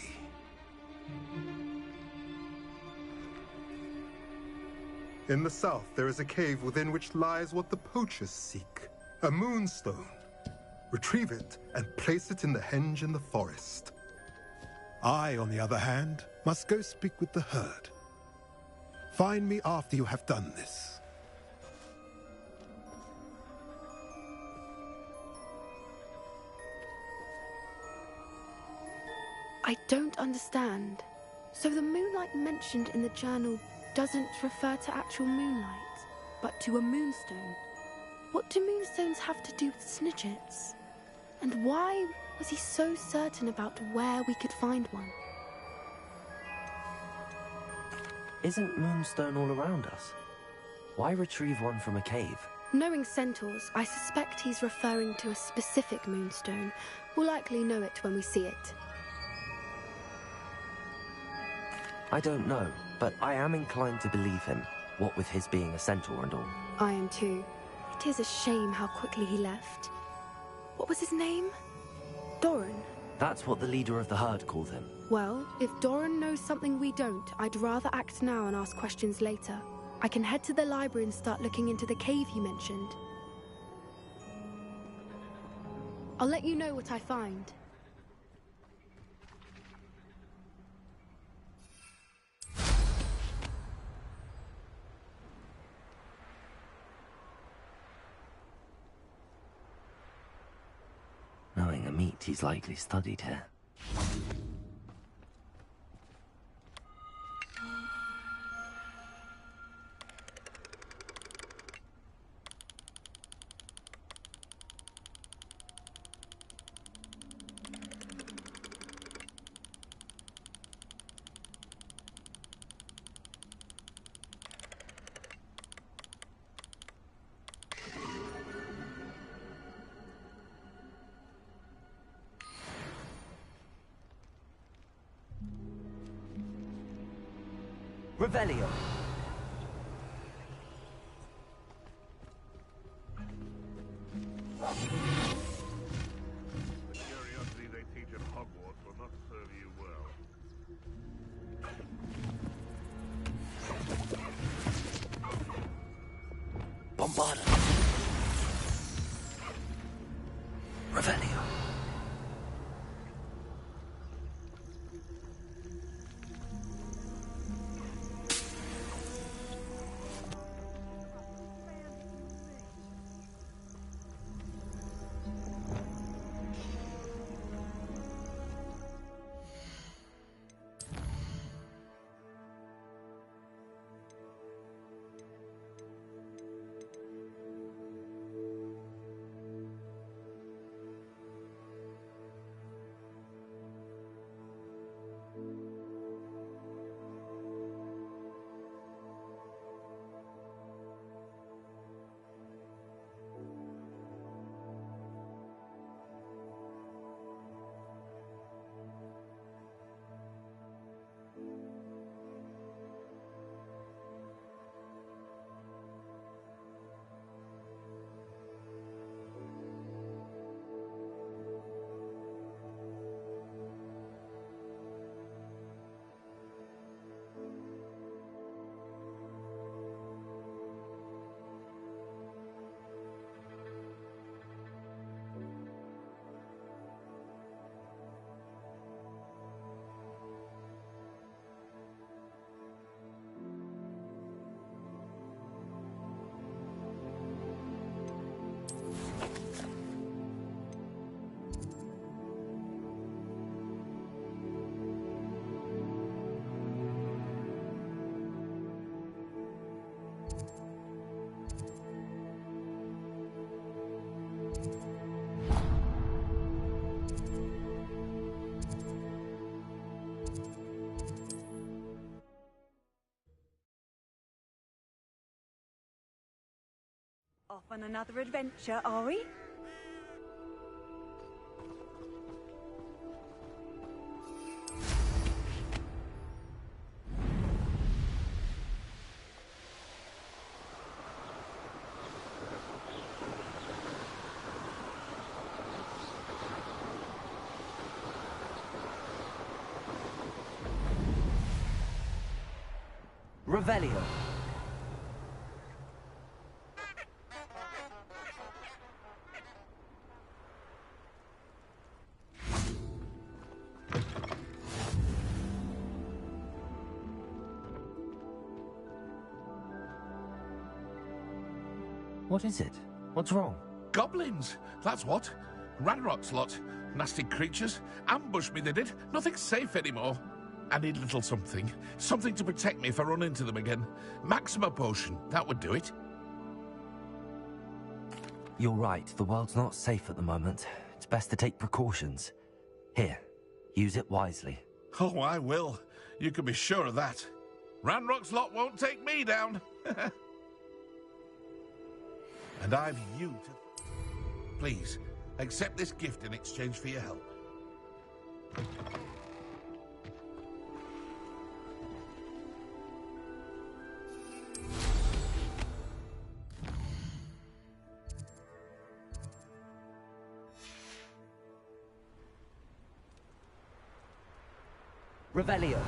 In the south, there is a cave within which lies what the poachers seek. A moonstone. Retrieve it and place it in the henge in the forest. I, on the other hand, must go speak with the herd. Find me after you have done this. I don't understand. So the moonlight mentioned in the journal doesn't refer to actual moonlight, but to a moonstone. What do moonstones have to do with Snidgets? And why was he so certain about where we could find one? Isn't Moonstone all around us? Why retrieve one from a cave? Knowing centaurs, I suspect he's referring to a specific moonstone. We'll likely know it when we see it. I don't know, but I am inclined to believe him, what with his being a centaur and all. I am too. It is a shame how quickly he left. What was his name? Doran. That's what the leader of the herd called him. Well, if Doran knows something we don't, I'd rather act now and ask questions later. I can head to the library and start looking into the cave he mentioned. I'll let you know what I find. Knowing a meat, he's likely studied here. Revelio. The curiosity they teach at Hogwarts will not serve you well. Bombarda. Revelio. Off on another adventure, are we? Revelio. What is it? What's wrong? Goblins, that's what. Ranrock's lot. Nasty creatures. Ambushed me, they did. Nothing's safe anymore. I need a little something. Something to protect me if I run into them again. Maxima potion, that would do it. You're right, the world's not safe at the moment. It's best to take precautions. Here, use it wisely. Oh, I will. You can be sure of that. Ranrock's lot won't take me down. And I've you to... Please, accept this gift in exchange for your help. Revelio.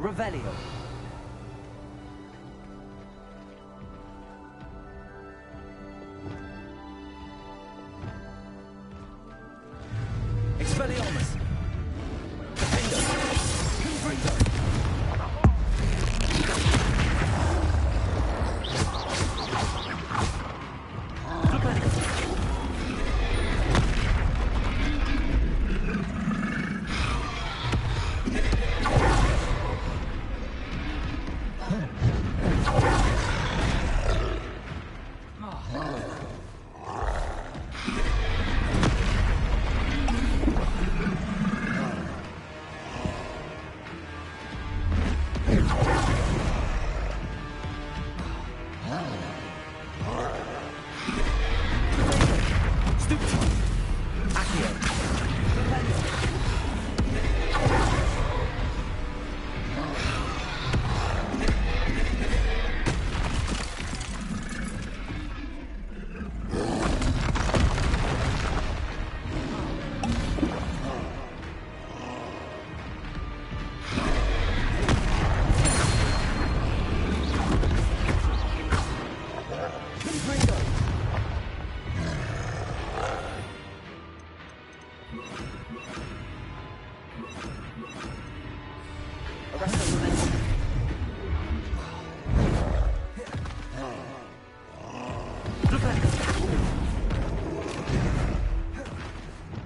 Revelio. Expelliarmus. Defender. Confringo.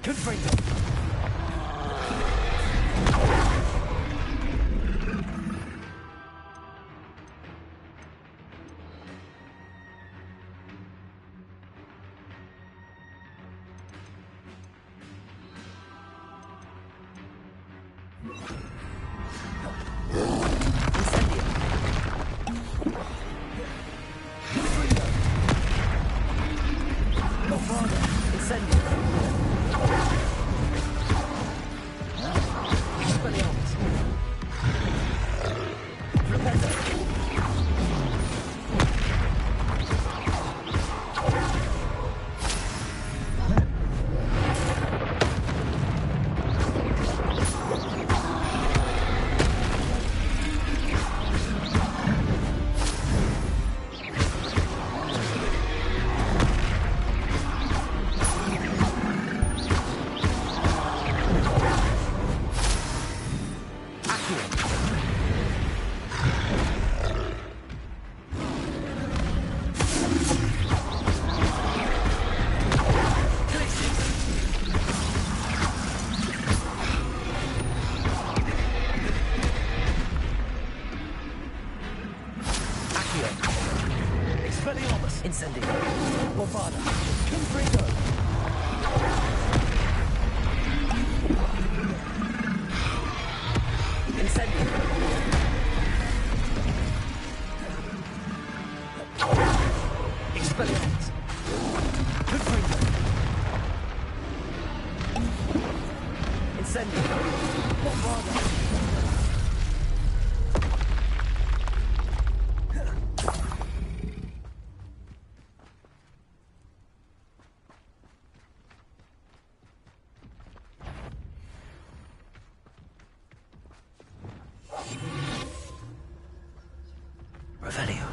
Confringo. Incendio. Bombarda. Confringo. Incendio. Expelliarmus. Confringo. Incendio. Bombarda. Revelio.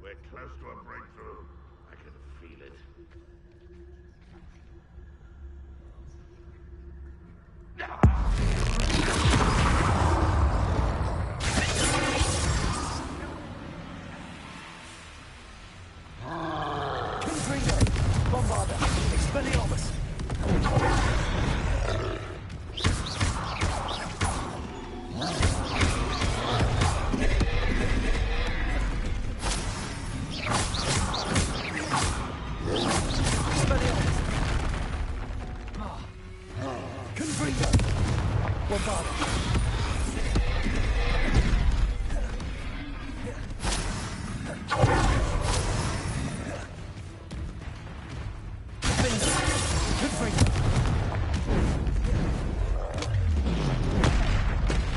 We're close to a breakthrough. I can feel it. Confringo. Bombarda. Expelliarmus. Confringo. Bombarda.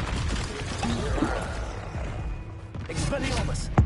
Confringo. Expelliarmus.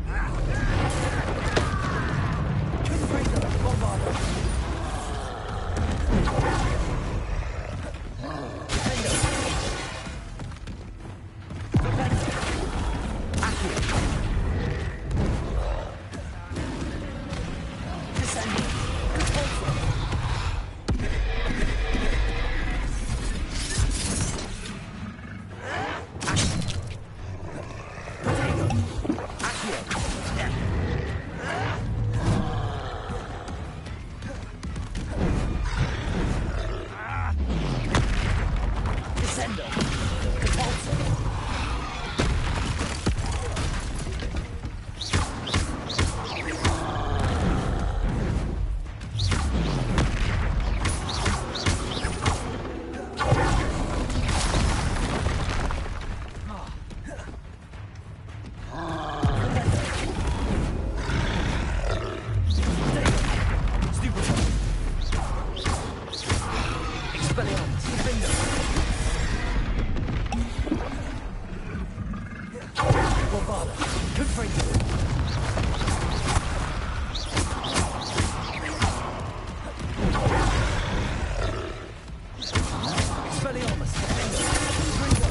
Confringo.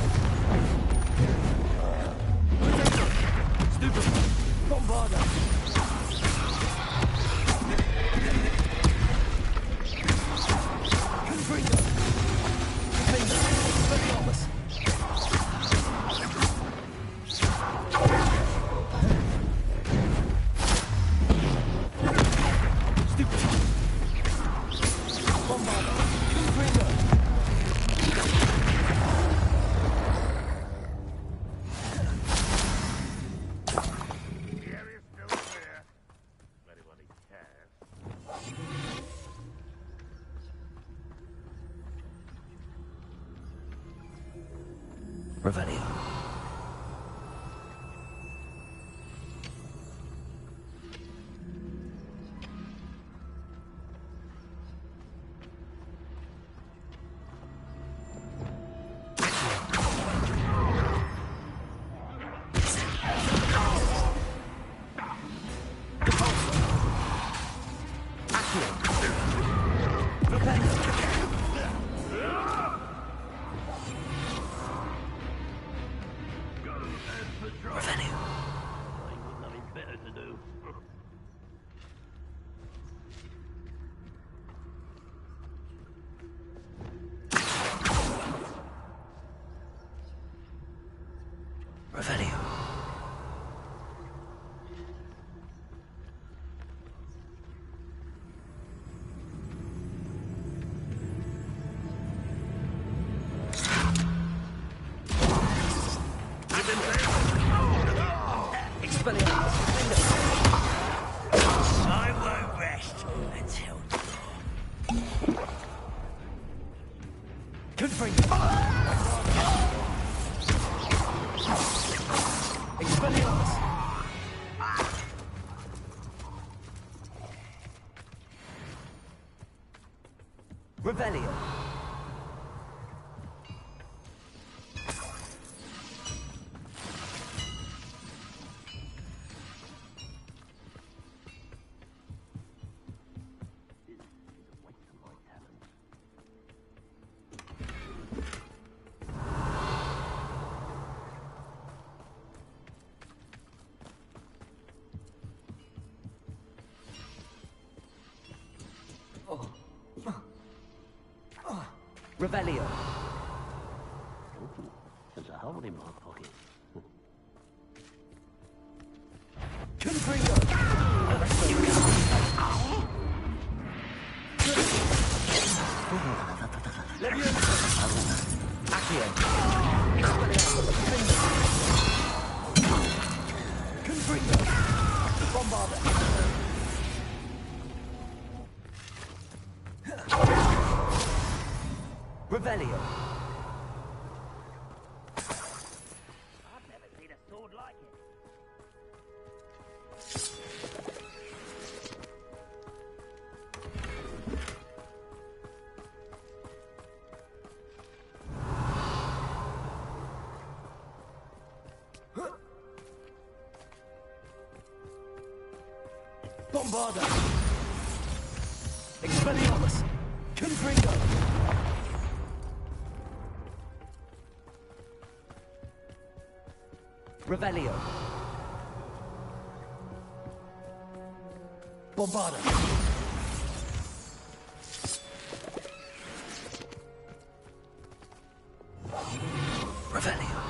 Bombarda. Revelio. Revelio. I won't rest until Revelio. Revelio. There's a hole in my pocket. Revelio. I've never seen a sword like it. Bombarda. Expelliarmus. Confringo. Revelio. Bombarda. Revelio.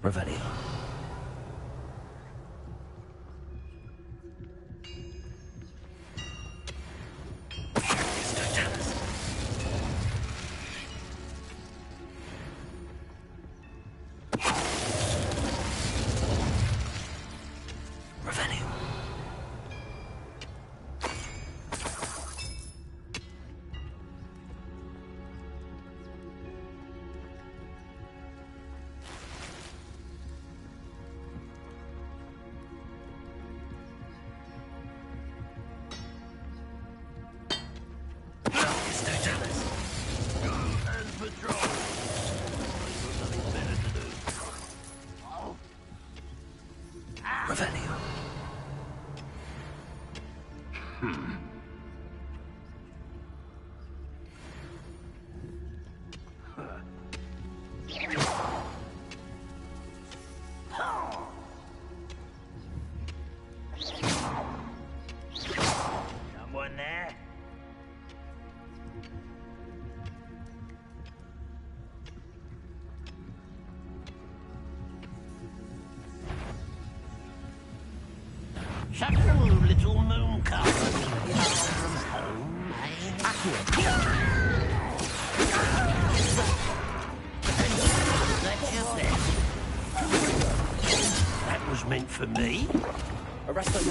Revelio. Revelio. Someone there? Shut the little moon cover from home, eh? That's your best. That was meant for me. Arrest them.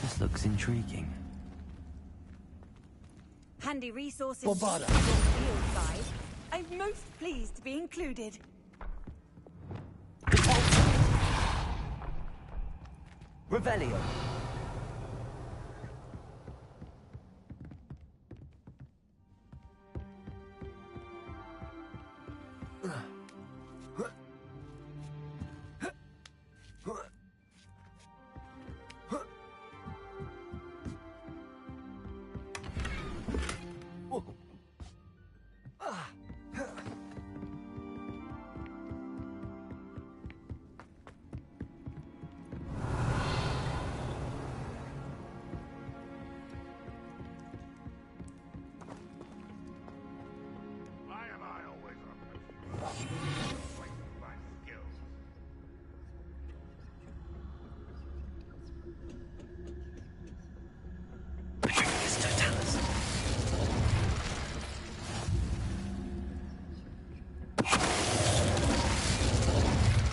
This looks intriguing. handy resources Bobada. for your field guide, I'm most pleased to be included. Revelio. Why am I always on this? Wasting my skills.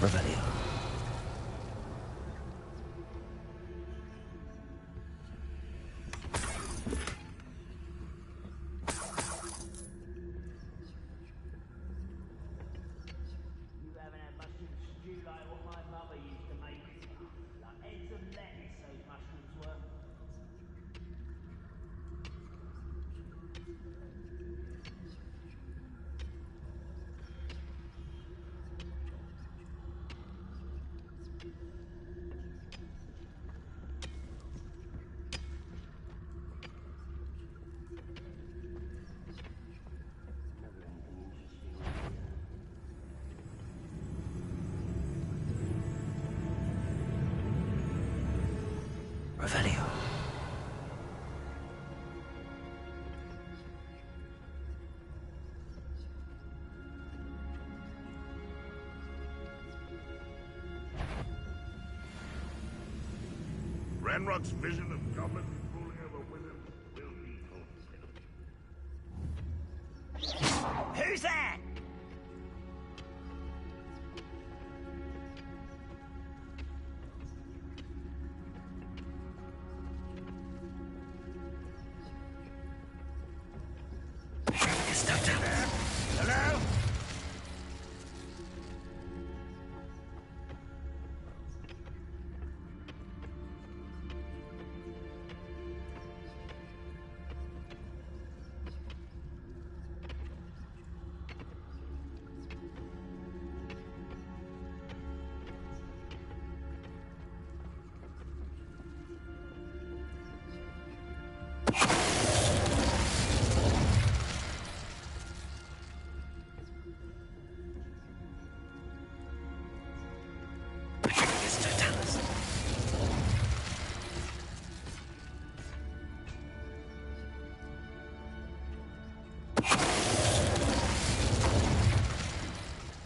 Revelio. You haven't had mushroom stew like what my mother used to make. Like heads of lettuce, those mushrooms were. Revelio. Ranrock's vision of goblins ruling over wizards will be fulfilled. Who's that? Hello?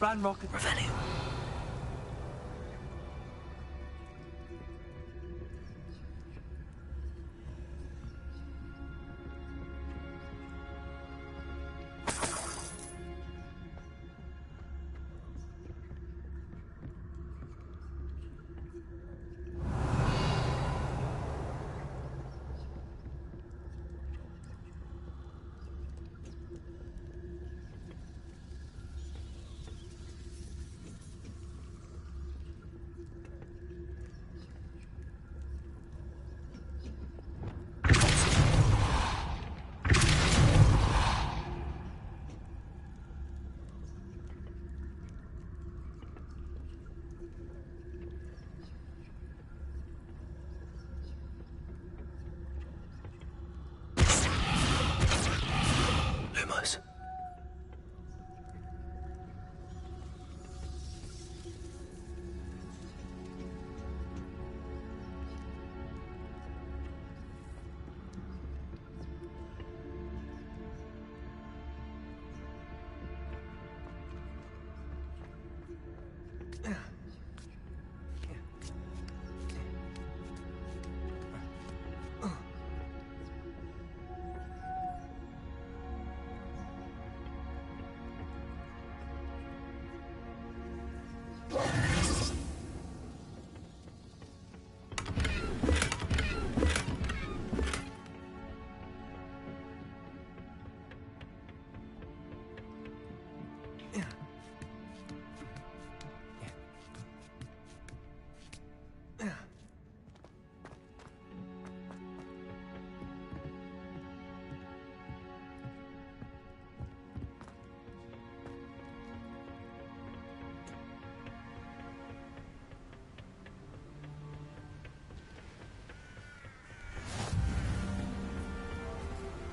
Ranrock. Revelio.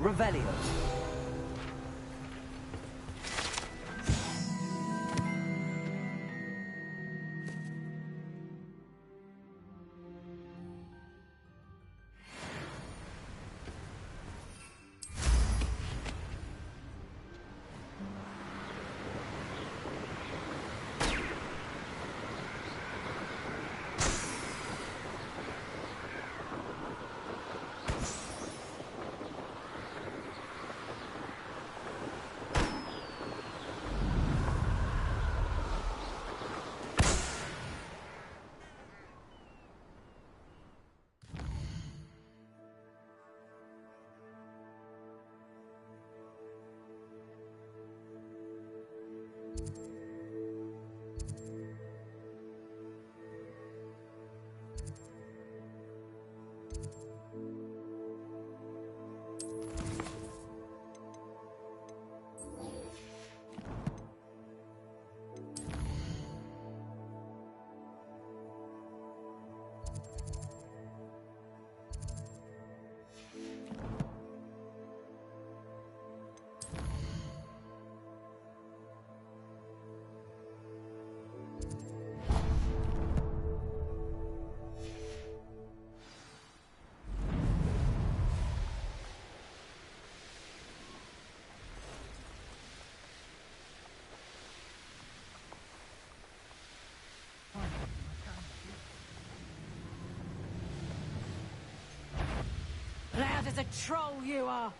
Revelio. Loud as a troll you are!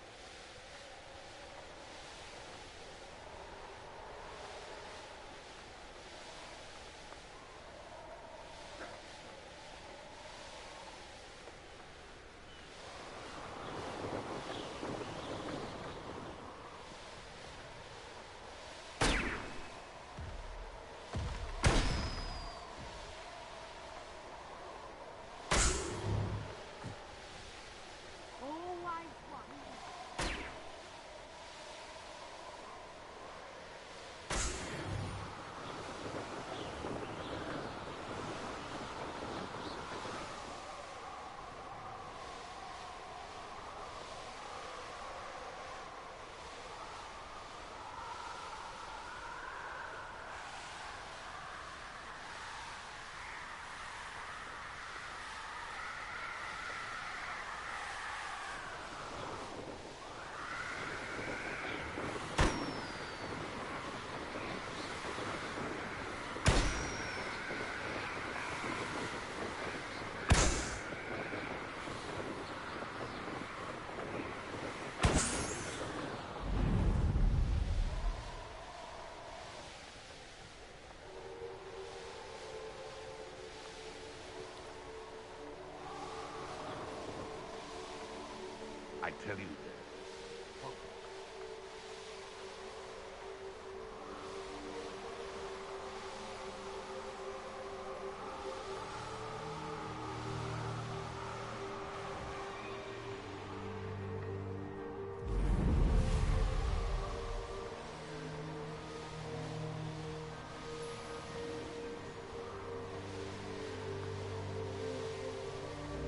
I tell you,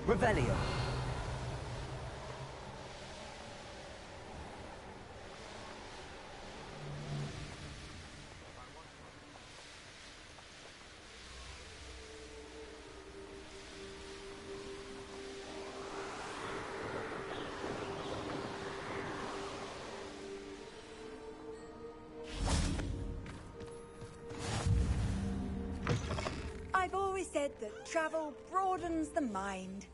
Revelio. I've always said that travel broadens the mind.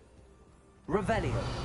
Revelio.